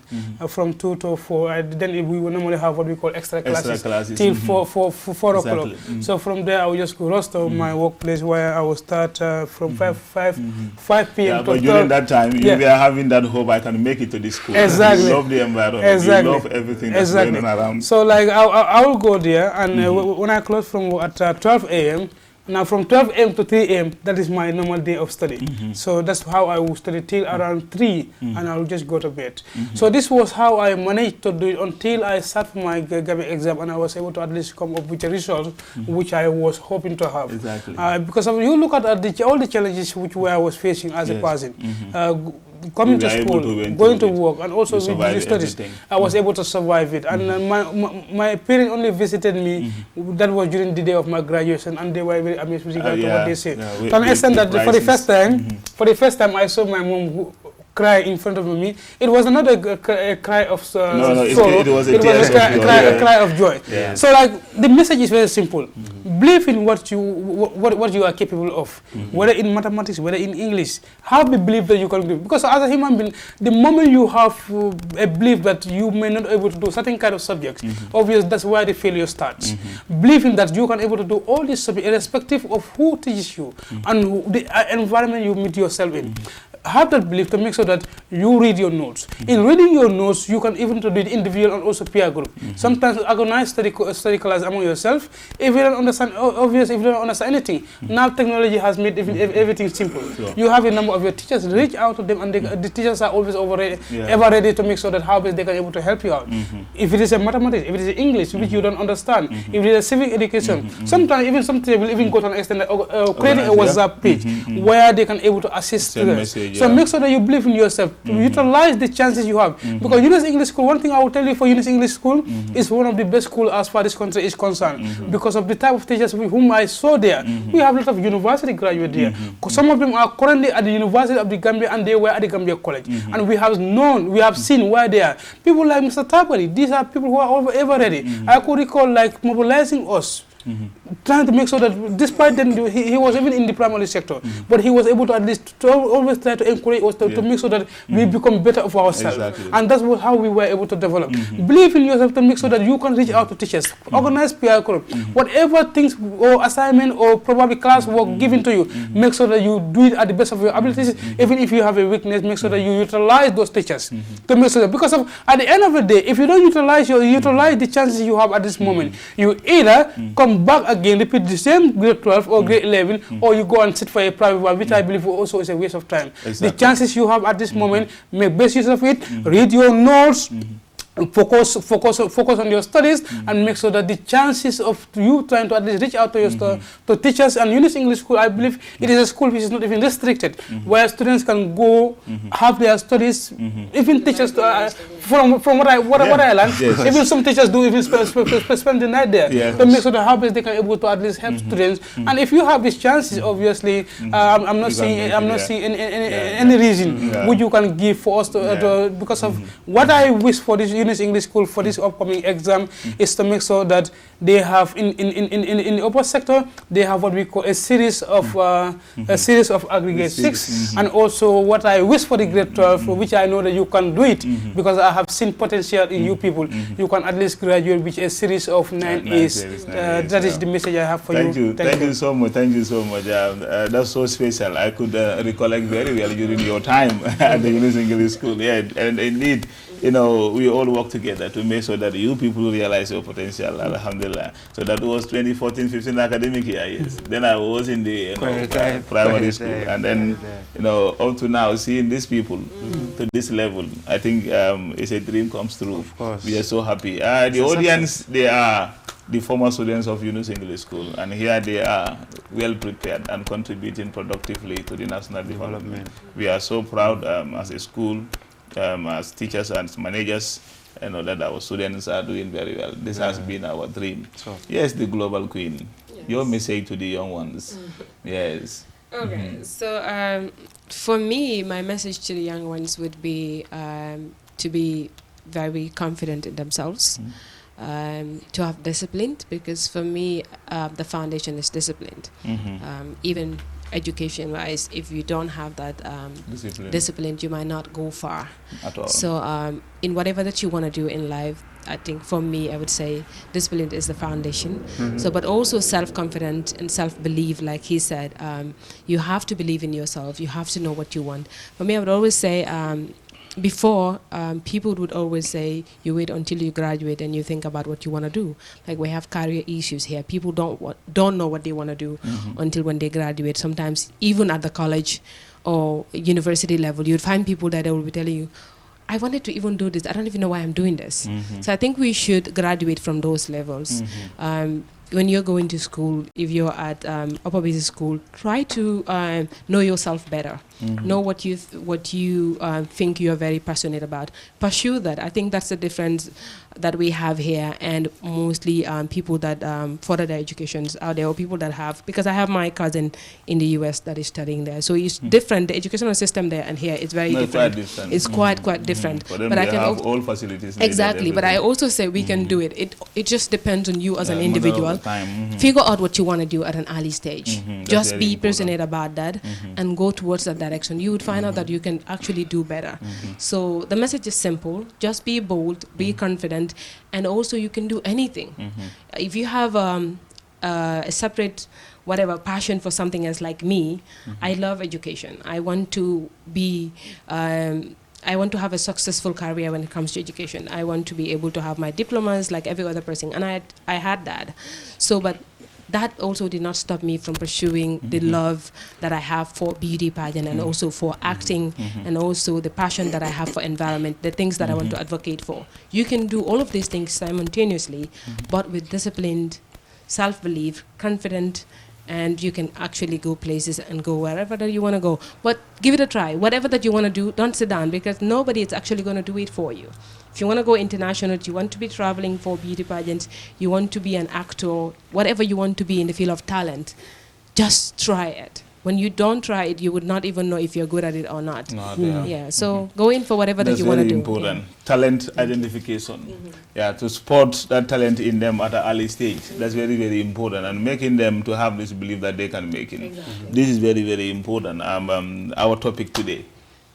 From 2 to 4, then we will normally have what we call extra classes till 4 o'clock. So from there, I will just go rush to my workplace, where I will start from 5 p.m. to 12. But during that time, you were having that hope, I can make it to this school. Exactly. You love the environment. Exactly. You love everything that's going on around. So like I will go there, and when I close from at 12 a.m., now from 12 a.m. to 3 a.m., that is my normal day of study. So that's how I will study till around 3, and I will just go to bed. So this was how I managed to do it until I sat for my GABE exam, and I was able to at least come up with a result which I was hoping to have. Exactly. Because if you look at all the challenges which I was facing as a person, coming to school, going to work, and also with the studies, I was able to survive it. And my parents only visited me, that was during the day of my graduation, and they were very amazed with regard to what they said. To an extent that for the first time I saw my mom cry in front of me. It was not a cry of sorrow. It was a cry of joy. Yeah. So like the message is very simple. Believe in what you are capable of, whether in mathematics, whether in English. Have the belief that you can do. Because as a human being, the moment you have a belief that you may not be able to do certain kind of subjects, obviously that's where the failure starts. Believe in that you can able to do all these subjects, irrespective of who teaches you and the environment you meet yourself in. Have that belief to make sure that you read your notes. In reading your notes, you can even do it individual and also peer group. Sometimes organize study class among yourself. If you don't understand, obviously, if you don't understand anything, now technology has made everything simple. You have a number of your teachers, reach out to them, and the teachers are always ever ready to make sure that how best they can able to help you out. If it is a mathematics, if it is English, which you don't understand, if it is a civic education, sometimes even some teachers will even go to an extent that creating a WhatsApp page where they can able to assist students. So make sure that you believe in yourself, to utilize the chances you have. Because Yunus English School, one thing I will tell you for Yunus English School, is one of the best schools as far as this country is concerned. Because of the type of teachers whom I saw there. We have a lot of university graduates there. Some of them are currently at the University of the Gambia, and they were at the Gambia College. And we have seen where they are. People like Mr. Tabari, these are people who are ever ready. I could recall like mobilizing us, trying to make sure that despite then he was even in the primary sector, but he was able to at least always try to encourage us to make sure that we become better of ourselves. And that's how we were able to develop. Believe in yourself to make sure that you can reach out to teachers, organize peer group, whatever things or assignment or probably classwork given to you, make sure that you do it at the best of your abilities. Even if you have a weakness, make sure that you utilize those teachers to make sure that, because at the end of the day, if you don't utilize the chances you have at this moment, you either come back again, repeat the same grade 12 or grade 11, or you go and sit for a private one, which I believe also is a waste of time. The chances you have at this moment, make best use of it, read your notes, focus on your studies and make sure that the chances of you trying to at least reach out to your to teachers. And Yunus English School, I believe it is a school which is not even restricted, where students can go have their studies. Even teachers, from what I learned, even some teachers do even spend the night there to make sure that how best they can able to at least help students. And if you have these chances, obviously, I'm not seeing any reason which you can give for us to because of what I wish for this Yunus English School for this upcoming exam is to make sure that they have in the upper sector they have what we call a series of aggregate 6, and also what I wish for the grade 12, which I know that you can do it because I have seen potential in you people. You can at least graduate with a series of 9 A's. That is the message I have for you. Thank you so much. Thank you so much. That's so special. I could recollect very well during your time at the Yunus English School. Yeah, and indeed, you know, we all work together to make sure that you people realize your potential. Alhamdulillah. So that was 2014-15 academic year. Yes. Then I was in the primary school, and then up to now, seeing these people to this level, I think it's a dream comes true. Of course. We are so happy. The audience, they are the former students of Yunus English School, and here they are well prepared and contributing productively to the national development. We are so proud as a school, as teachers and managers, that our students are doing very well. This has been our dream. Yes, the global queen. Yes. Your message to the young ones. Yes. Okay, so for me, my message to the young ones would be to be very confident in themselves. To have discipline, because for me the foundation is disciplined. Even education-wise, if you don't have that discipline, you might not go far at all. So in whatever that you want to do in life, I think for me, I would say discipline is the foundation. So, but also self-confidence and self-belief, like he said, you have to believe in yourself. You have to know what you want. For me, I would always say, before, people would always say, you wait until you graduate and you think about what you want to do. Like, we have career issues here. People don't know what they want to do until when they graduate. Sometimes, even at the college or university level, you'd find people that will be telling you, I wanted to even do this. I don't even know why I'm doing this. So I think we should graduate from those levels. When you're going to school, if you're at upper basic school, try to know yourself better. Know what you think you're very passionate about. Pursue that. I think that's the difference that we have here, and mostly people that further their educations out there, or people that have, because I have my cousin in the US that is studying there, so it's different. The educational system there and here is very different. It's quite different. For them, but I can have all facilities. Exactly, but I also say we can do it. It just depends on you as an individual. Figure out what you want to do at an early stage. Just be passionate about that and go towards that direction. You would find out that you can actually do better. So the message is simple. Just be bold, be confident, and also you can do anything. If you have a separate passion for something else, like me, I love education. I want to be I want to have a successful career when it comes to education. I want to be able to have my diplomas like every other person, and I had that. So, but that also did not stop me from pursuing the love that I have for beauty pageant and also for acting, and also the passion that I have for environment, the things that I want to advocate for. You can do all of these things simultaneously, but with disciplined self-belief, confident, and you can actually go places and go wherever that you want to go. But give it a try. Whatever that you want to do, don't sit down, because nobody is actually going to do it for you. If you want to go international, you want to be traveling for beauty pageants, you want to be an actor, whatever you want to be in the field of talent, just try it. When you don't try it, you would not even know if you're good at it or not. So go in for whatever that you want to do. That's very important. Talent identification. To support that talent in them at an early stage. That's very, very important. And making them to have this belief that they can make it. Exactly. This is very, very important. Our topic today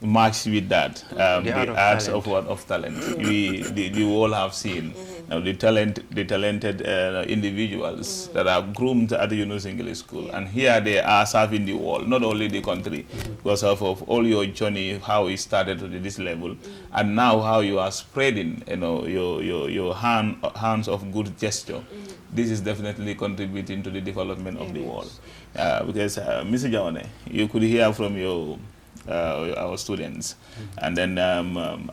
marks with that, the arts of talent. We all have seen the talented individuals that are groomed at the Yunus English School, and here they are serving the world, not only the country, because of all your journey, how it started to this level, and now how you are spreading, your hands of good gesture. This is definitely contributing to the development of the world, because Mr. Jawane, you could hear from your our students. And then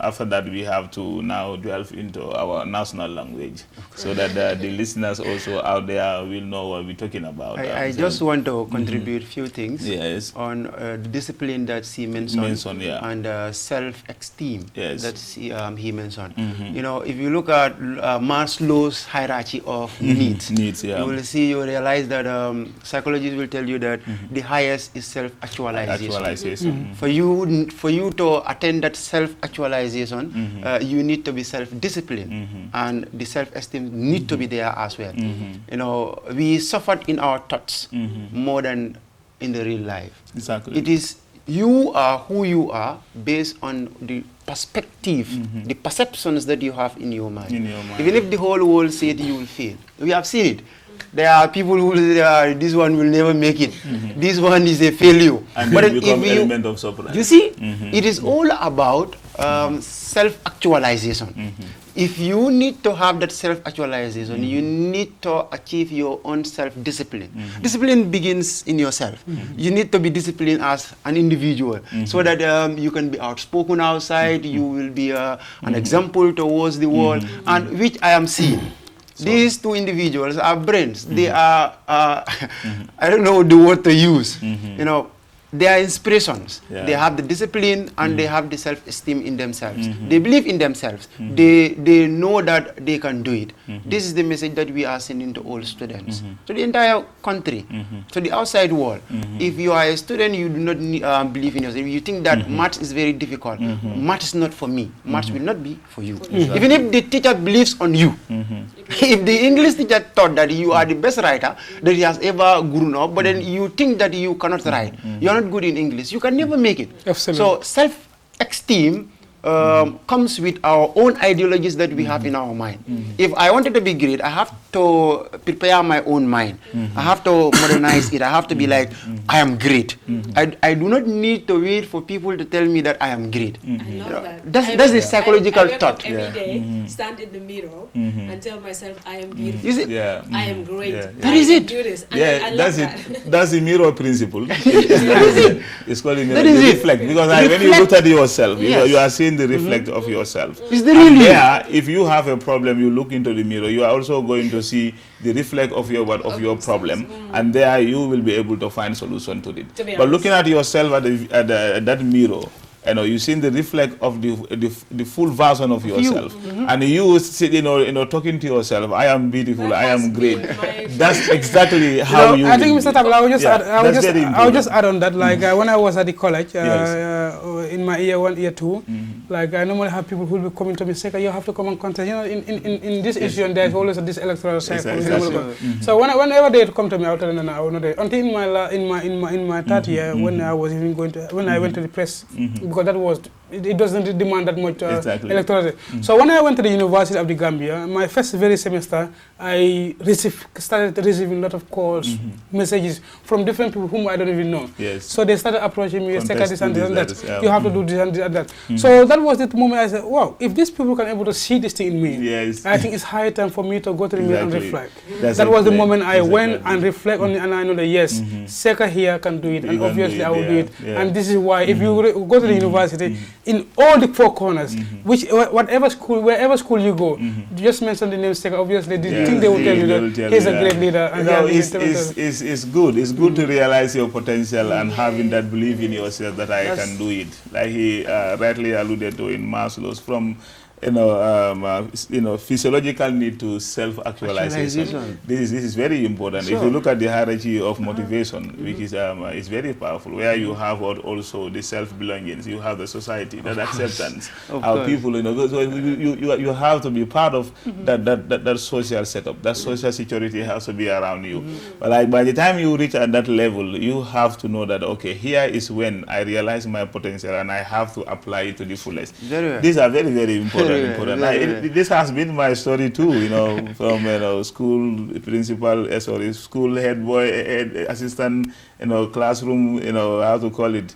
after that, we have to now delve into our national language so that the listeners also out there will know what we're talking about. I just want to contribute few things on the discipline that he mentioned, and self-esteem that he mentioned. You know, if you look at Maslow's hierarchy of needs, you will see, you realize that psychologists will tell you that the highest is self-actualization. For you to attain that self-actualization, you need to be self-disciplined, and the self-esteem need to be there as well. You know, we suffered in our thoughts more than in the real life. Exactly. It is you are who you are based on the perspective, the perceptions that you have in your mind. Even if the whole world said you will fail, we have seen it. There are people who say, this one will never make it. This one is a failure. And but it becomes element of surprise. You see, it is all about self-actualization. If you need to have that self-actualization, you need to achieve your own self-discipline. Discipline begins in yourself. You need to be disciplined as an individual so that you can be outspoken outside, you will be an example towards the world, and which I am seeing. These two individuals are brains. They are, I don't know the word to use, you know, they are inspirations. They have the discipline and they have the self-esteem in themselves. They believe in themselves. They know that they can do it. This is the message that we are sending to all students, to the entire country, to the outside world. If you are a student, you do not believe in yourself. You think that maths is very difficult. Maths is not for me. Maths will not be for you. Even if the teacher believes on you, if the English teacher thought that you are the best writer that he has ever grown up, but then you think that you cannot write, you are not good in English, you can never make it. Absolutely. So self-esteem comes with our own ideologies that we have in our mind. If I wanted to be great, I have to prepare my own mind. I have to modernize it. I have to be like, I am great. I do not need to wait for people to tell me that I am great. I love that. That's the psychological I wake thought. up every day, stand in the mirror, and tell myself I am beautiful. Is it? I am great. That is it. Do this. And I love that's that. it. That's the mirror principle. It's called the mirror. That is it. Reflect, because when you look at yourself, you are seeing the reflect of yourself. It's the real you. There, if you have a problem, you look into the mirror, you are also going to see the reflect of your problem, and there you will be able to find solution to it. But looking at yourself at that mirror, you know, you see the reflect of the full version of yourself, and you sit, talking to yourself, I am beautiful, I am great. That's exactly how you. I think, Mr. Tabla, I will just add on that. Like when I was at the college, in my year 1, year 2, like I normally have people who will be coming to me say, you have to come and contest. You know, in this issue, there is always this electoral cycle. So whenever they come to me, I will tell them, I will not. Until in my third year, when I was even when I went to the press. Because that was, it doesn't demand that much electoral. So when I went to the University of the Gambia, my first very semester, I started receiving a lot of calls, messages from different people whom I don't even know. So they started approaching me, this and this and that. You have to do this and this and that. So that was the moment I said, wow, if these people can able to see this thing in me, I think it's high time for me to go to the mirror and reflect. That was the moment I went and reflect on it, and I know that yes, Seka here can do it, and obviously I will do it. And this is why if you go to the university, in all the four corners, wherever school you go, just mention the name Seka, obviously the thing they will tell you that he's a great leader. And it's good. It's good to realize your potential and having that belief in yourself that I can do it. Like he rightly alluded to in Maslow's, from physiological need to self-actualization. This is very important. If you look at the hierarchy of motivation, which is very powerful, where you have also the self-belongings, you have the society, that acceptance, how people, so you have to be part of that social setup. That social security has to be around you. But like by the time you reach at that level, you have to know that, okay, here is when I realize my potential and I have to apply it to the fullest. These are very, very important. This has been my story too, from school principal, school head boy, assistant, classroom, how to call it,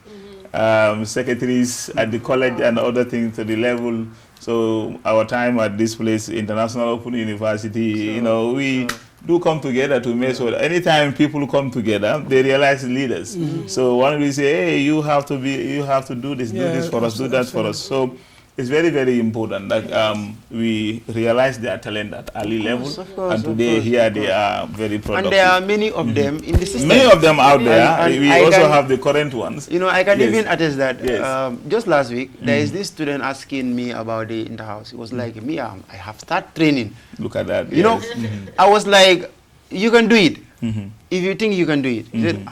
secretaries at the college and other things to the level. So our time at this place, International Open University, do come together to make sure that anytime people come together, they realize leaders. So when we say, hey, you have to do this for us, do that for us. So it's very, very important that we realize their talent at early level. And today here they are very productive. And there are many of them in the system. Many of them out there. And we also have the current ones. You know, I can even attest that just last week, there is this student asking me about the inter-house. He was like, me, I have started training. Look at that. You know, I was like, you can do it. If you think you can do it. He said,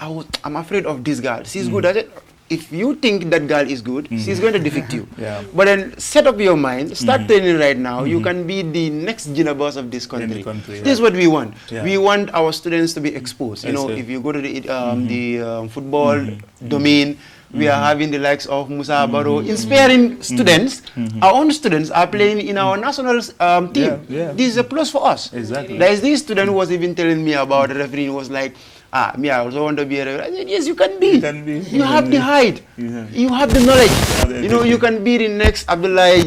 I'm afraid of this girl. She's good at it. If you think that girl is good, she's going to defeat you. But then set up your mind, start training right now. You can be the next Gina boss of this country. This is what we want. We want our students to be exposed. You know, if you go to the football domain, we are having the likes of Musa Barrow, inspiring students. Our own students are playing in our national team. This is a plus for us. Exactly. There is this student who was even telling me about the referee. He was like, me, I also want to be a referee. I said, yes, you can be. You have the height. You have the knowledge. You know, you can be the next Abdullah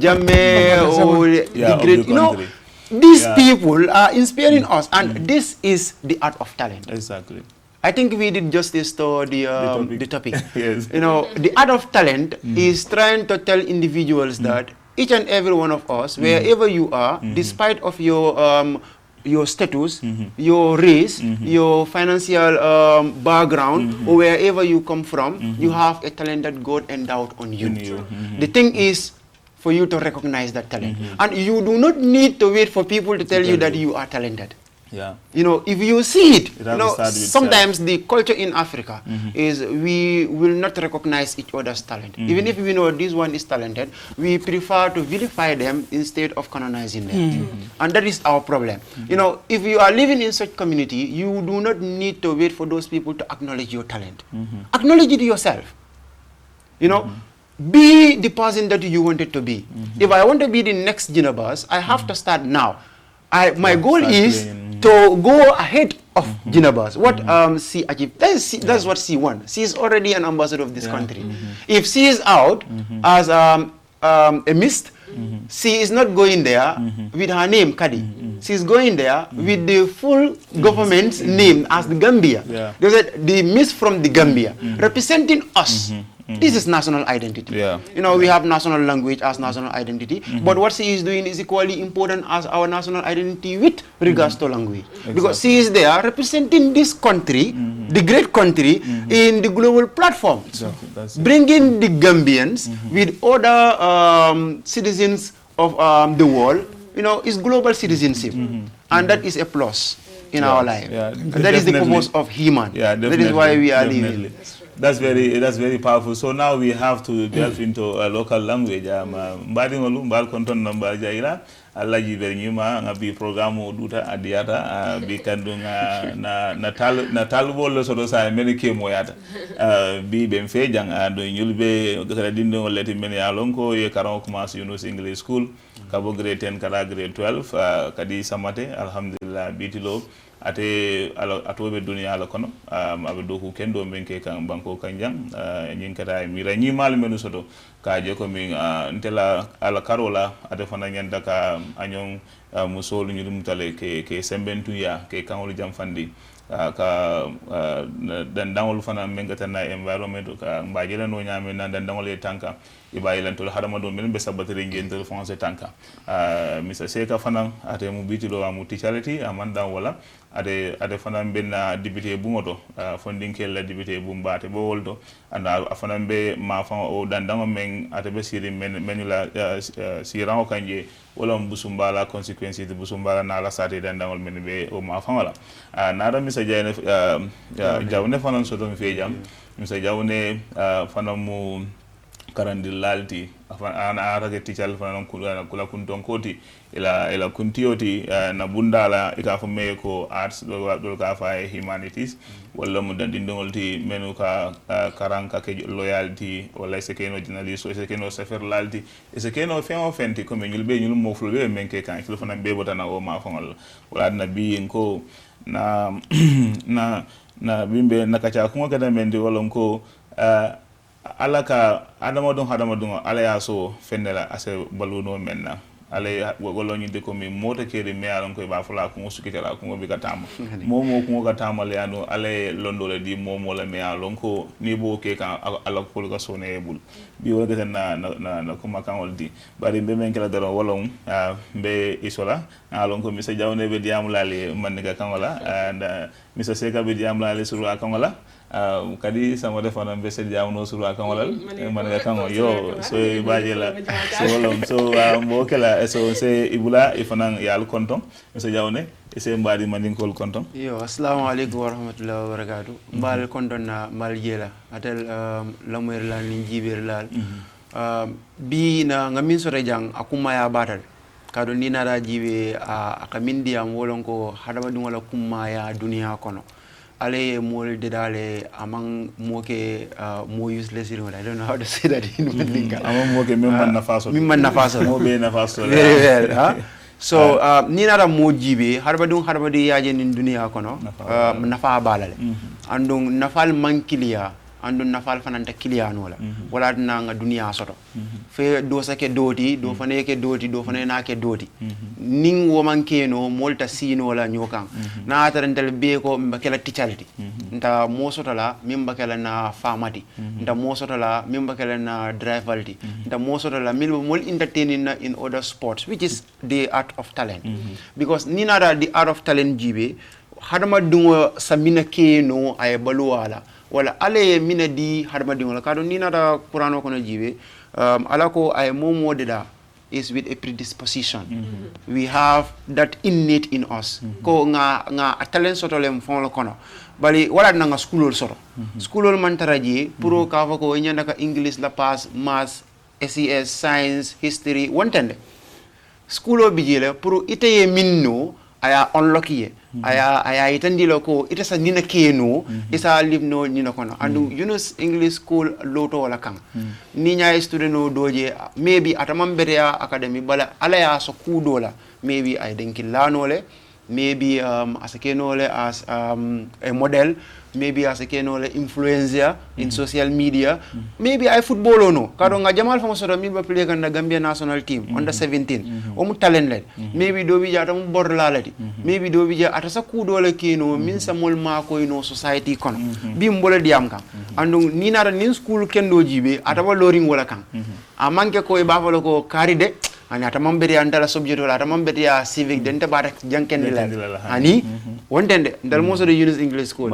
Jammeh or the great. You know, these people are inspiring us, and this is the art of talent. Exactly. I think we did justice to the topic. Yes. You know, the art of talent is trying to tell individuals that each and every one of us, wherever you are, despite of your status, your race, your financial background, or wherever you come from, you have a talent that God endowed on you. The thing is for you to recognize that talent. And you do not need to wait for people to tell you that you are talented. You know, if you see it, you know, sometimes the culture in Africa is we will not recognize each other's talent. Even if we know this one is talented, we prefer to vilify them instead of canonizing them. And that is our problem. You know, if you are living in such community, you do not need to wait for those people to acknowledge your talent. Acknowledge it yourself. You know, be the person that you wanted to be. If I want to be the next Gina boss, I have to start now. My goal is to go ahead of Gina boss. What C achieved, that's what C won. C is already an ambassador of this country. If C is out as a mist, she is not going there with her name, Kadi. She is going there with the full government's name as the Gambia. They said the mist from the Gambia, representing us. This is national identity. You know, we have national language as national identity, but what she is doing is equally important as our national identity with regards to language. Because she is there representing this country, the great country, in the global platforms, bringing the Gambians with other citizens of the world. You know, is global citizenship, and that is a plus in our life. And that is the purpose of human. That is why we are living. That's very powerful. So now we have to delve into a local language. Mbadi ngolu mbal konton namba jaira alaji bernyuma ngabi programu duta adiata bi kandunga na talubo lo sodo sa meni ke moyata bi bemfe jang do nyulbe kala dindo leti meni alonko ye karon commence Yunus English School kabo grade 10 kala grade 12 kadi samate alhamdulillah bitilo ate atobe dunia ala kono abe doku kendo menke kan banko kanjang nyin kata mi ranyi mal menu soto ka je ko mi ntela ala karola ate fana nyanda ka anyon musolu nyudum tale ke sembentu ya ke kanol jam fandi ka dan dangol fana mengata na environment ka mbajela no nyame na dan dangol e tanka ibayilan tol hadama do men be sabatere ngentel français tanka misa seka fana ate mu bitilo amu teacherity amanda wala ade fana benna député bumoto fondinkel la député bumbate bo woldo anda fana be ma fa o dandango men ate be siri menula siran kanje wala busumbala consequences de busumbala na la sate dandangol men be o ma fa wala nada misa jayne jawne fana so do mi fe jam misa jawne fana mu karandi lalti ana arage tichal fana kula kunton koti ila kuntioti na bundala ika fa me ko arts do ka fa humanities wala mu dandindol ti menu ka karanka ke loyalty wala sekeno journalist o sekeno safer lalti sekeno fen fenti ko me nyulbe nyul mo fulbe menke kan fil fana be botana o ma fangol wala na bi ko na bimbe nakacha ko kada mendi wala ko alaka hadama dun ala ya so fendela ase baluno menna ale wolo ni de ko mi mota kede me alon ko ba fula ko sukita la ko bi katama momo ko katama le anu ale londo le di momo le me alon ko ni bo ke kan ala ko ga sone bul bi wo ga na ko makan di bari be men kala daro wolo be isola alon ko mi sa jawne be diam lale man ga kan wala and mi sa seka be diam lale suru kan wala kadi sama defana be se diam no suru kan wala man ga kan yo so baje la so wala so mo kala so se ibula ifanan yal konton so jawne ese mbadi mandin kol konton yo assalamu alaikum wa rahmatullahi wa barakatuh mbal konton na mbal jela atel lamoyr la ni jiber lal bi na ngamin so rejang akuma ya batal kado ni nara jibe akamindi am wolon ko hadama dum wala kuma ya dunia kono ale mol dedale among moke more useless I don't know how to say that in Mandinka among moke mimman nafaso mo be nafaso very well huh? So ni nara mo jibe harba di yaje nin dunia kono nafa balale andung nafal mankilia andun nafal fananta kiliano la wala na nga dunia soto fe do sake doti do fane ke doti do fane na ke doti ning wo mankeno molta sino la nyokan na atarantel be ko mbakela tichalti nta mo soto la mimbakela na famati nta mo soto la mimbakela na drivalti nta mo soto la mol entertaining in other sports which is the art of talent because ni nara the art of talent jibe hadama dungo samina keno ay baluwala wala ale mina di harma dingola kado ni nada qur'ano kono jibe ala ko ay momo deda is with a predisposition we have that innate in us ko nga talent soto lem fon kono bali wala nga schoolol soto schoolol man taraji pour ka fa ko nyanda ka english la pass maths SES science history wontende schoolo bijile pour iteye minno aya unlucky aya itandilo ko ita sa nina keno isa livno nina kono andu Yunus English School loto wala kan ni nya student no doje maybe atamam berea academy bala ala ya so kudola maybe ay denki lanole maybe as a kenole as a model maybe as a kenole influencer in social media maybe I football no kado nga jamal famo soto mi ba play kan na Gambia national team under 17 o mu talent le maybe do bi jata mu bor lalati maybe do bi jata sa ku dole keno min sa mol ma ko no society kono bi mbola diam kan andu ni nara nin school kendo jibe ataba loring wala kan a manke ko e ba falo ko karide ani atamam beti antala subject wala atamam beti ya civic dente bata jankendi la ani wontende dal moso de Yunus English School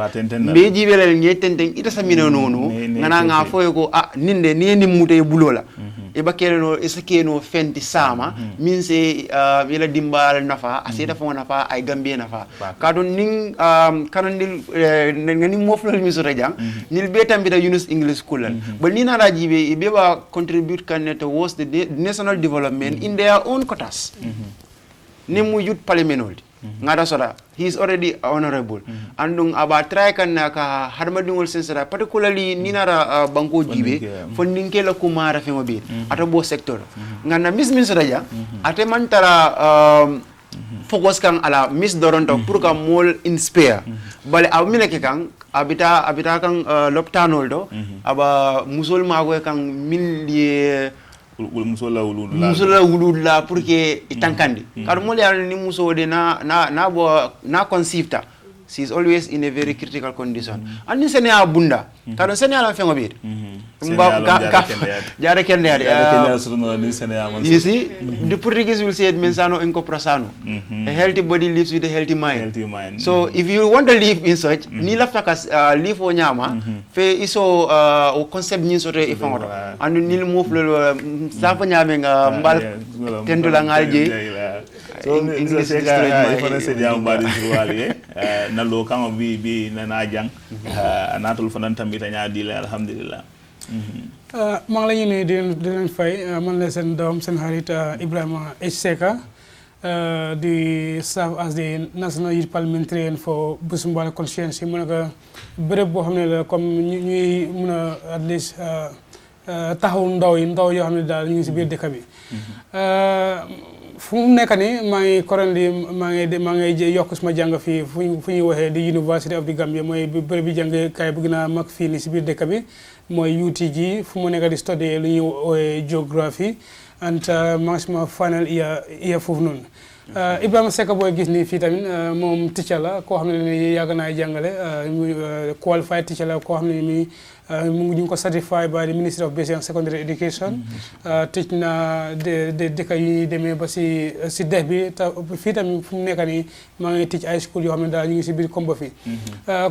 be jibelal ngeten ita samina nono ngana nga foyo ko ninde ni mute e bulola e bakere no esakeno fenti sama min se ila dimbal nafa asita fo nafa ay Gambie nafa kadon ning kanandil ngani moflol mi so rejang nil be tambita Yunus English School ba ni na rajibe e be ba contribute kan towards the national development in their own quotas nemu youth parliament ngada soda he is already honorable andung aba try kan ka harmadungol sensera particularly ninara banko jibe fondinke la kumara femo be ata bo sector ngana min soda ja ate mantara focus kan ala miss doronto pour ka mol inspire bale aw minake kan abita kan loptanol do aba musol mago kan milie musola wulula pour que itankandi kado mo le ni muso de na conceived she is always in a very critical condition and sene abunda kado sene ala fengo bi jare kende you see the Portuguese will say it mensano incorporasano a healthy body lives with a healthy mind so if you want to live in such ni lafta ka live o nyama fe iso o concept ni soto e fangoto andu nil moflo sa fa nyame nga mbal tendula ngalje so English ifana se jam bari zuwali na lo kan bi na jang anatul fanan tambita nya dile alhamdulillah maa ngi la ñu nuyu di leen fay man la seen doom seen xarit Ibrahima H. Seka di serve as the National Youth Parliamentarian for Busumbala constituency mu nekk béréb boo xam ne la comme ñuy mun a at least taxaw ndaw yoo xam ne daal ñu ngi si biir dëkk bi fu mu nekk nii maa ngi currently maa ngi yokk suma jàng fii fu ñuy waxee di University of the Gambia mooy béréb bi jàngekaay bu gën a mag fii nii si biir dëkk bi mooy UTG fu mu nekk di study lu ñuy woowee géographie and maa ngi suma final year foofu noonu. Ibrahima Seck booy gis nii fii tamit moom teacher la koo xam ne nii yàgg naa jàngale qualified teacher la koo xam ne nii ñu ngi ko certified by the Ministry of Basic and Secondary Education. tëj na dëkk yi demee ba si dex bi te fii tamit fu mu nekk nii maa ngi tëj ay school yoo xam ne daal ñu ngi si biir Kombo fii.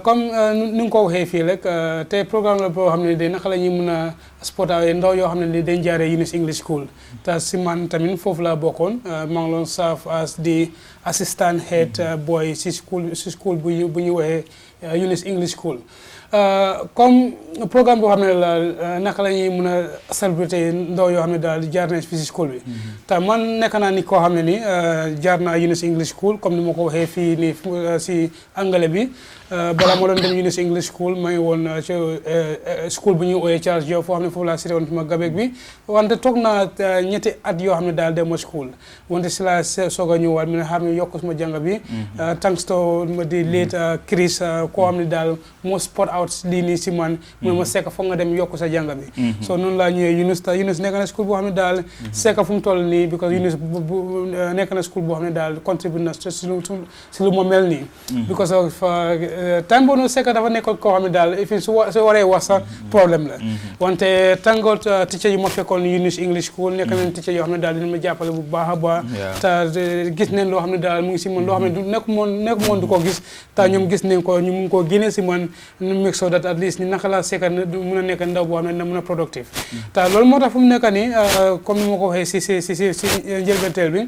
comme ni nga ko waxee fii rek te programme la boo xam ne de naka la ñuy mun a sportawe ndaw yoo xam ne ni dañ jaaree Yunus English School te si man tamit foofu laa bokkoon maa ngi doon serve as the assistant head boy si school bu ñu waxee Yunus English School. comme programme boo xam ne la naka la ñuy mun a célébrité ndaw yoo xam ne daal jaar nañ fi si school bi te man nekk naa ni koo xam ne ni jaar naa Yunus English School comme ni ma ko waxee fii nii si anglais bi balaa ma doon dem Yunus English School maa ngi woon ci school bu ñuy ooyee Charles Diop foo xam ne foofu laa site woon suma gabeeg bi wante toog naa ñetti at yoo xam ne daal dem school wante si laa soog a ñëwaat mi ne xam ne yokk suma jàng bi thanks to ma di late Chris koo xam ne daal moo sport out lii nii si man mu ne ma Seck foog nga dem yokk sa jàng bi so noonu laa ñëwee Yunus te Yunus nekk na school boo xam ne daal Seck fu mu toll nii because Yunus nekk na school boo xam ne daal contribute na si lu ma mel nii because of time boo noonu Seck dafa nekkoon koo xam ne daal fi su waree wax sax problème la wante tàngoot teacher yu ma fekkoon Yunus English School nekk nañ teacher yoo xam ne daal dina ma jàppale bu baax a baax te gis nañ loo xam ne daal mu ngi si man loo xam ne du nekk moon du ko gis te ñoom gis nañ ko ñu mun koo génne si man make sure that at least ni naka la Seck mun a nekk ndaw boo xam ne na mun a productive te loolu moo tax fu mu nekk nii comme ni ma ko waxee si njëlbenteel bi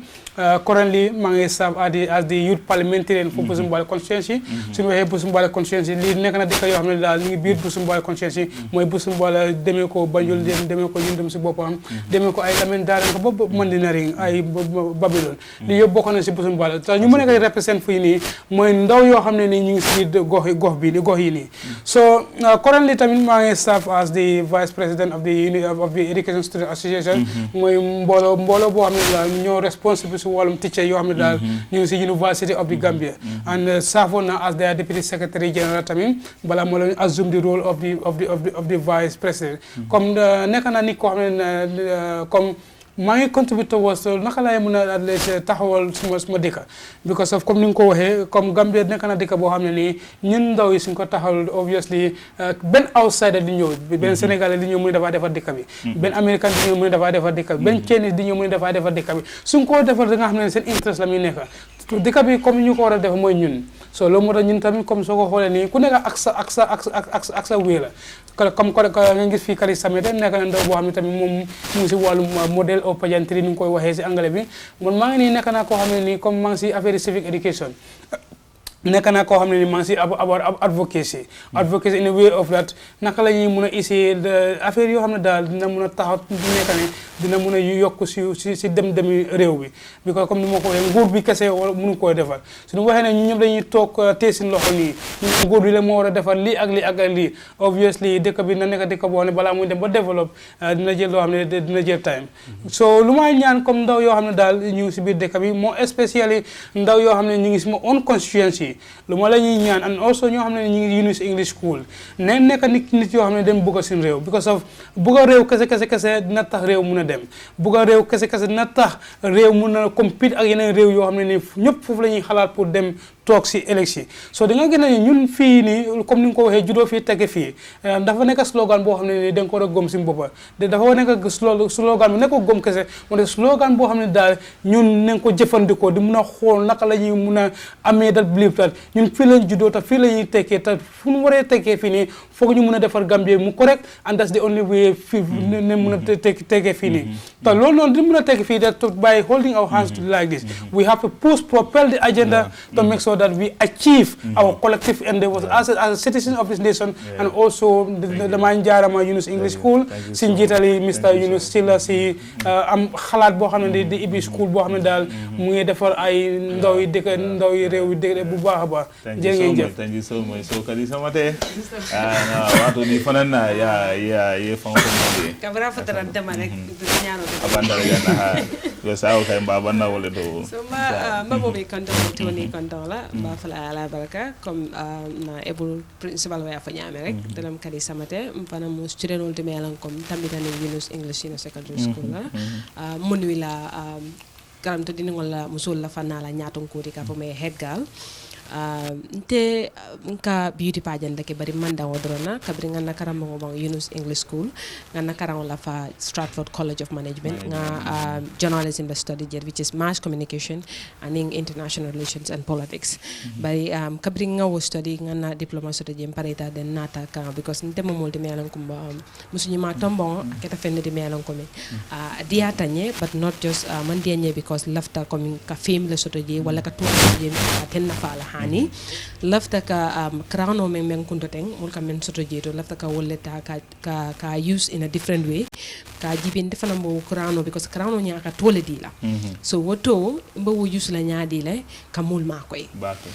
currently maa ngi serve as the youth parliamentarian for Busumbala constituency suñu waxee Busumbala constituency lii nekk na dëkk yoo xam ne daal ñu ngi biir Busumbala constituency mooy Busumbala demee ko Banjul demee ko Yundum si boppam demee ko ay Lamin Daaran ko ba Mandinaring ay Babylon lii yëpp bokk na si Busumbala te ñu mën a koy represent fii nii mooy ndaw yoo xam ne nii ñu ngi si biir gox yi nii so currently tamit maa ngi serve as the vice president of the Education Student Association mooy mbooloo boo xam ne daal ñoo responsible si wàllum teacher yoo xam ne daal ñu ngi si University of the Gambia and serve na as their deputy secretary general tamit balaa ma la assume the role of the vice president comme nekk na nit koo xam ne comme maa ngi contribute towards naka laay mën a taxawal suma dëkk because of comme ni nga ko waxee comme Gambia nekk na dëkk boo xam ne nii ñun ndaw yi suñ ko taxawal obviously benn outsider di ñëw benn Sénégalais di ñëw mu ne dafaa defar dëkk bi benn Américain di ñëw mu ne dafaa defar dëkk bi benn Chinese di ñëw mu ne dafaa defar dëkk bi suñ ko defar da nga xam ne seen interest la muy nekk dëkk bi comme ñu ko war a def mooy ñun so loolu moo tax ñun tamit comme soo ko xoolee nii ku nekk ak sa wéy la comme nga gis fii Kali Samete nekk na ndaw boo xam ne tamit moom mu ngi si wàllum modèle au pageantry ni nga koy waxee si anglais bi man maa ngi nii nekk naa koo xam ne nii comme maa ngi si affaire civic education nekk naa koo xam ne ni maa ngi si about advocacy in a way of that naka la ñuy mun a essayer affaire yoo xam ne daal dina mun a taxaw nekk ne dina mun a yokk si dem-demi réew bi because comme ni ma ko waxee nguur bi kese wala mënu koy defar suñu waxee ne ñu ñëpp dañuy toog tee seen loxo nii ñu nguur bi la moo war a defar lii ak lii ak lii obviously dëkk bi na nekk dëkk boo xam ne balaa muy dem ba développe dina jël loo xam ne dina jël time so lu may ñaan comme ndaw yoo xam ne daal ñu ngi si biir dëkk bi moo spécially ndaw yoo xam ne ñu ngi si ma own constituency lu ma la ñuy ñaan and also ñoo xam ne ñu ngi Yunus English School ne nekk nit yoo xam ne dem bugg a seen réew because of bugg a réew kese dina tax réew mun a dem bugg a réew kese dina tax réew mun a compete ak yeneen réew yoo xam ne ni ñëpp foofu la ñuy xalaat pour dem toog si élection so di nga gën a ñun fii nii comme ni nga ko waxee juddoo fii tege fii dafa nekk slogan boo xam ne ni da nga ko war a gëm si boppa dafa nekk slogan bi nekk ko gëm kese wante slogan boo xam ne daal ñun nañ ko jëfandikoo di mun a xool naka la ñuy mun a amee dat believe that ñun fii lañ juddoo te fii la ñuy tekkee te fu mu waree tekkee fii nii foog ñu mun a defar Gambie mu correct and that's the only way fii ne mun a tekkee fii nii te loolu noonu di mun a tekki fii that by holding our hands like this we have to propel the agenda to make sure that we achieve our collective endeavors as a citizen of this nation and also the Manjarama Yunus English School si njiitali Mr Yunus si la si am xalaat boo xam ne di ibbi school boo xam ne daal mu ngi defar ay ndaw yi réew yi bu baax a baax jërë ngeen jëf thank you so much so Kadi Samate wato ni fanan na ya fanko kabra fatara dama rek ñaano abandara gana ha yo sawo kay mbaba na wala do so ma bo be konton toni konton la ba fala ala baraka comme na ebul principal wa fa nyame rek dalam kadi samate mpana mo student ulti melan kom tambita ni Yunus English Secondary School la monwi la karam to dini ngola musul la fanala nyaton kuri ka fo me head girl nte nka beauty pageant dake bari manda wodrona kabri ngana karamo ngobang Yunus English School ngana karamo la fa Stratford College of Management nga journalism study which is mass communication and international relations and politics bari kabri nga wo study ngana diploma study parita den nata ka because nte mo molde melan kumba musuñi ma tombo keta fende de melan ko me dia tanye but not just man dianye because lafta comme ka fame le soto je wala ka to je tenna fala hani lafta ka krano men kunto teng mul ka men soto jeto lafta ka wolleta ka use in a different way ka jibin defana mo krano because krano nya ka tole dila so woto mbo wo use la nya dile ka mul ma koy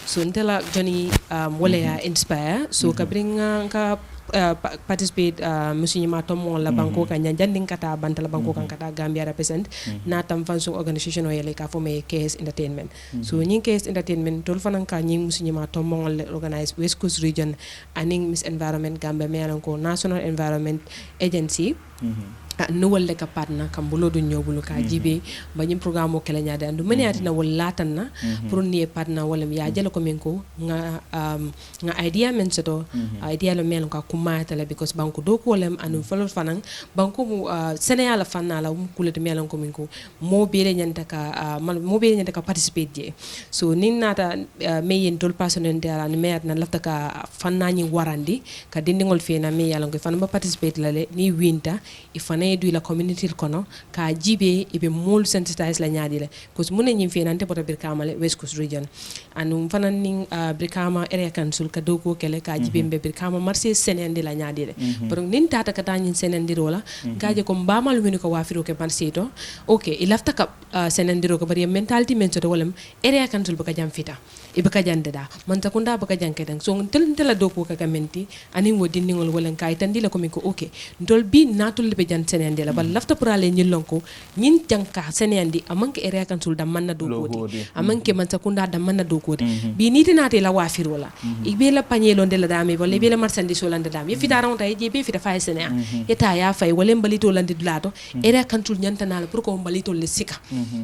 so ntela joni wala ya inspire so ka bringa ka participate musuñi ma tomo la banko ka nyanding kata bantala banko kan kata Gambia represent na tam fanso organisation o yele ka fo me KS entertainment so ñing KS entertainment tol fanan ka ñing musuñi ma tomo organize West Coast region aning Miss Environment Gambia me ko National Environment Agency no wolle ka partner kam bulo do nyobulu ka jibe banyim programme o kala nyaade andu maniati na wol latanna pour ni partner wala ya jelo ko men ko nga idea men soto idea lo men ko kuma tala because banko do ko lem anu falo fanan banko mu Sénégal fanna la um kulete men ko men ko mo bele nyanta ka participate je so nin nata me yen tol personnel dara ni mer na lafta ka fanna ni warandi ka dindingol fe na me yalon ko fanna ba participate la le ni winter ifana du la community kono ka jibe ibe mol sensitize la nyaadi le cause mun ñim fi nante bota birkama le West Coast region anum fanan ning birkama area council ka dogo kele ka jibe be birkama marché senende la nyaadi le but nin tata ka tan senende rola gaje ko mbamal woni ko wafiro ke marché to okay ilafta ka senende ro ko bari mentality men to wolem area council baka jam fita ibe ka jande da man ta kunda baka janke dan so tel la dogo ka kamenti ani wodi ningol wolen kay tan dila ko min ko okay ndol bi natul be jan senende la bal lafta pour aller ñillon ko ñin janka senende amanke area council da manna do kodi amanke man ta kunda da manna do kodi bi niti nate la wafiro la ibe la pagnelo de la dame wala be la marchandise wala de dame fi daron tay je be fi da fay sene eta ya fay wala mbalito lande dulato area council ñanta na la pour ko mbalito le sika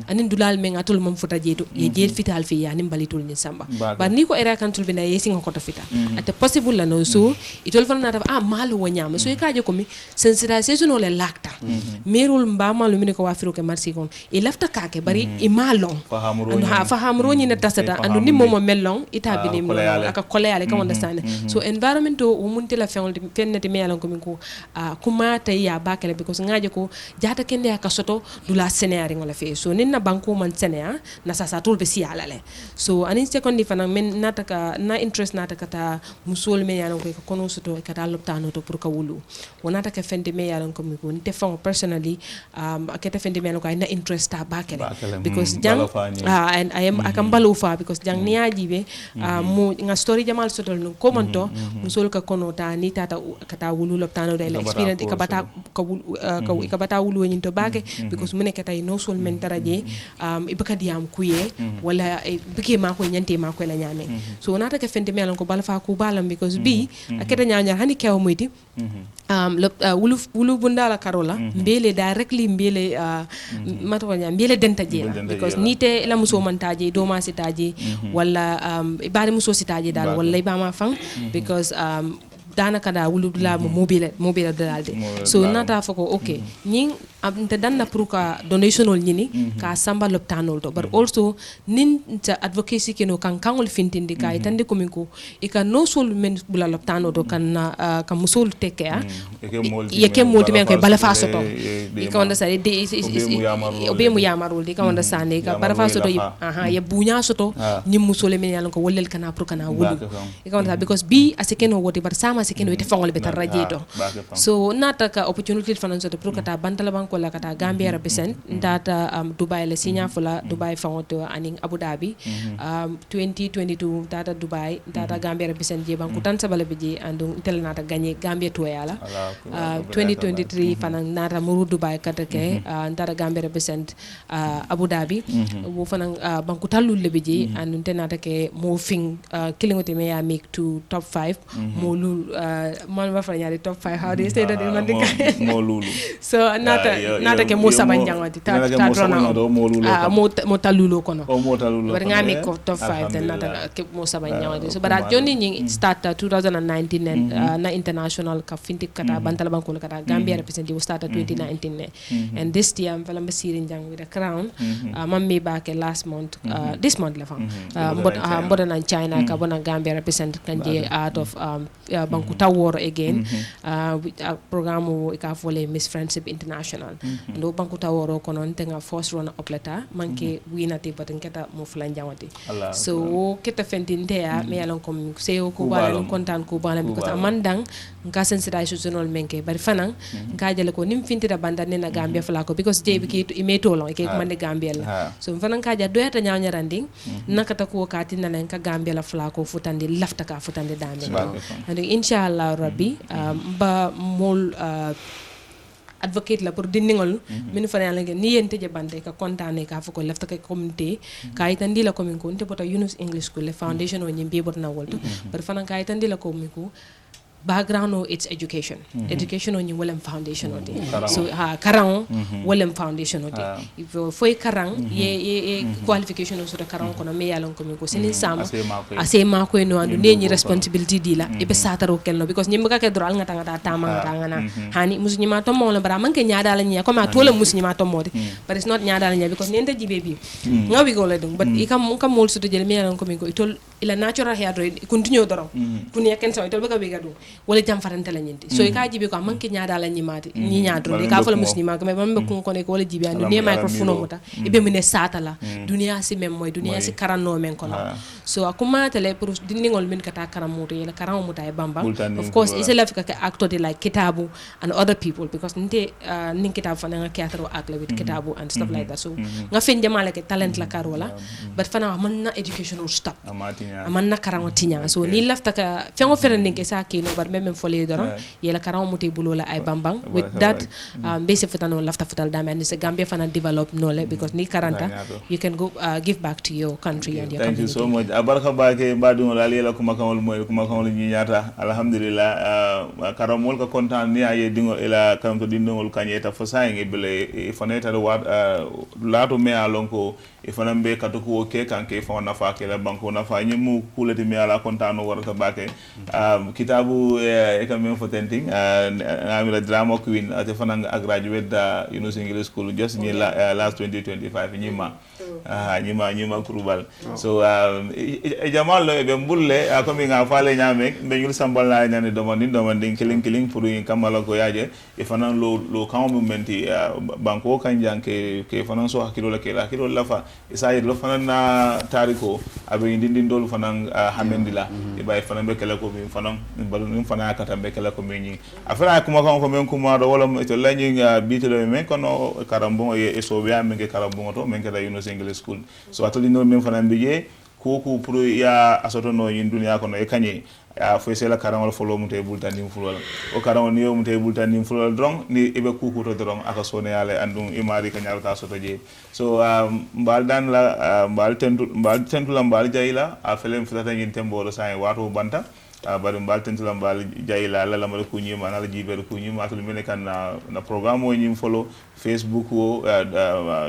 anin dulal men atul mom futa jeto ye je fital fi ya ni mbalito ni samba ba ni ko area council bi na yesi nga ko to fita ate possible la no so itol fa na ta malo wonyama so e kaje ko mi sensitization ole lakta merul mbama lu mini ko wafiro ke marsi kon e lafta kake bari e malong fahamro ni na tasata andu ni momo mellong ita binim aka koleale ka understand so environment o munti la fennete melan ko min ko kuma tay ya bakale because ngaje ko jata kende aka soto dula scenario ngola fe so ninna banko man scenario na sasa tul be siala le so anin secondi fana men nataka na interest nataka ta musol me yalan ko kono soto e kata loptano to pour ka wulu wonata ka fende me yalan ko mi ko te fon personally akete fende me yalan ko na interest ta bakale because jang and I am akambalo fa because jang niaji be mo nga story jamal soto no komanto musol ka kono ta ni tata kata wulu loptano de experience ikabata ka ikabata wulu ni to bake because mune kata no sol men taraje ibaka diam kuye wala bike ma ko nyante ma ko la nyame so nata ka fende me yalan ko bala fa ku balam because bi akete nyanya hani kew moyti wulu bundala karola mbele directly mbele mato nya mbele denta jela because nite la muso mantaje do ma sitaje wala ibare muso sitaje dal wala ibama fang because danaka da wuludula mobile dalde so nata foko okay ning te danna pour ka donational nyini ka samba loptanol to but also nin ta advocacy keno kan kangol fintindi ka itande ko minko e ka no sol men bula loptano to kan ka musol teke ye ke molti men ko bala faso to e ka wanda sare de obe mu yamarul de ka wanda sane ka bala faso to ye bunya soto nyim musole men yalon ko wollel kana pour kana wulu e ka wanda because bi asekeno wote bar sama asekeno ite fangol be tarraje to so nata ka opportunity financial to pour ka ta bantala banko banko la kata Gambia represent ndata Dubai le signa fula Dubai fonto aning Abu Dhabi 2022 tata Dubai tata Gambia represent je banko tan sabale biji andung tel nata gagné Gambia to yala 2023 fanan nata muru Dubai kata ke tata Gambia represent Abu Dhabi wo fanan banko talul le biji andung tenata ke mo fing kilingote me ya make to top 5 mo lul man ba fa ñaari top 5 how do you say that in Mandinka mo lulu so nata ke mo sabanjangoti ta mo talulo kono but nga make top 5 then nata ke mo sabanjangoti so but joni ñi start 2019 and na international ka finti kata bantala banko kata Gambia representative start 2019 and this year I'm feeling sirin jang with a crown mam me back last month this month la fam mboda na China ka bona Gambia represent kanje out of banku tawor again with a program ka fole Miss Friendship International ndo banku taworo kono tenga first runner up leta manke winati but nketa mo flanjawati so keta fentinte ya me yalon kom seo ko bala kontan ko bala because amandang nka sensitization menke bari fanan nka jale ko nim fintita banda ne na Gambia fala ko because jebi ki imeto lon ke mande Gambia la so fanan ka ja doyata nyawnya randing nakata ko kati na nka Gambia la fala ko futandi lafta ka futandi dande and inshallah rabbi ba mol advocate la pour dindingol min fa yalla ni yente je bande ka contane ka fuko lefta ka community ka itandi la commune ko nte bota Yunus English School le foundation o nyimbe bot na wolto par fanan ka itandi la commune ko background o it's education education on wolem foundation oti so karang wolem foundation oti if foi karang ye qualification o so karang kono me yalon ko mi ko sinin sama asema ko no andu ne responsibility dila e be sataro kelno because nyimba ka dro al ngata tama ngana hani musnyima to mo la bara man ke nyaada la nya ko ma to la musnyima to modi but it's not nyaada la nya because nende jibe bi ngawi go la dum but ikam mol so to jele me yalon ko mi ko itol ila natural hair dro continue doro kun yaken so itol ba be gadu wala jam farante la ñenti so ka jibe ko manki ñaada la ñimati ñi ñaadro ka fa la muslima ko me bambe ko ko ne ko wala jibe andu ne microphone muta ibe mine sata la dunia si mem moy dunia si karanno men ko so akuma tele pour dindingol min kata karamuto yela karam muta e bamba of course is la fika actor de like kitabu and other people because nte nin kitabu fa nga theater akla with kitabu and stuff like that so nga fen jamale ke talent la karola but fana man na educational stuff man na karangotinya so ni lafta ka fengo ferendin ke sa kino bar mem fole doron yela karam muté bulola ay bambang with that base futano lafta futal dame and se Gambia fana develop nole because ni karanta you can go give back to your country and your thank community. You so much abaraka baake badum la lela kuma kamol moy kuma kamol ñi ñata alhamdulillah karamol ka kontan ni ay dingo ila kam to dindongol kanyeta fo saynge bele foneta wat lato me alonko e fana be katuko ke kanke fo na fa ke la banko na fa ñimu kulati me ala kontano warata baake kitabu e kam men fo tenting amira drama queen ate fana graduate da Yunus English School just ni last 2025 ñima kurubal so jamal lo be mbulle ko mi nga faale ñame be ñul sambal la ñane domandin kiling pour kamala ko yaaje e fana lo kan mumenti banko kan janke ke fana so hakilo la fa isa lo fana na tariko abe ndindin dol fana hamendila e bay fana be kala ko mi fana balu mi fana kata be kala ko mi ñi afana kuma kan ko men kuma do wala to lañi bitelo men kono karambo e so biya men ke karambo to men ke da Yunus English School so atoli no men fana mbiye koku pour ya asoto no yin dunya kono e kanye ya fo sela karam wala folo mutay bultani fulol o karam ni yo mutay bultani fulol drong ni ebe kuku to drong aka sone yale andum imari kanyal ka soto je so mbal dan la mbal tentu la mbal jayila a felem futata ngin tembo sa wato banta bari mbal tentula mbal jayila la lamar ku ñima na la jiber ku ñima to mene kan na programme o ñim follow Facebook o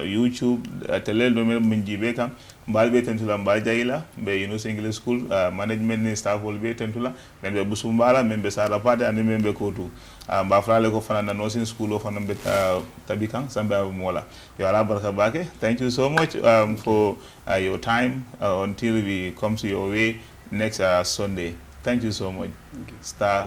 YouTube tele do men jibe kam mbal be tentula mbal jayila be Yunus English School management ni staff wol be tentula men be busu mbala men be sara pade and men be kotu mba frale ko fana na nursing school o fana be tabikan samba mola yo ala baraka bake thank you so much for your time until we come to your way next Sunday. Thank you so much. Star.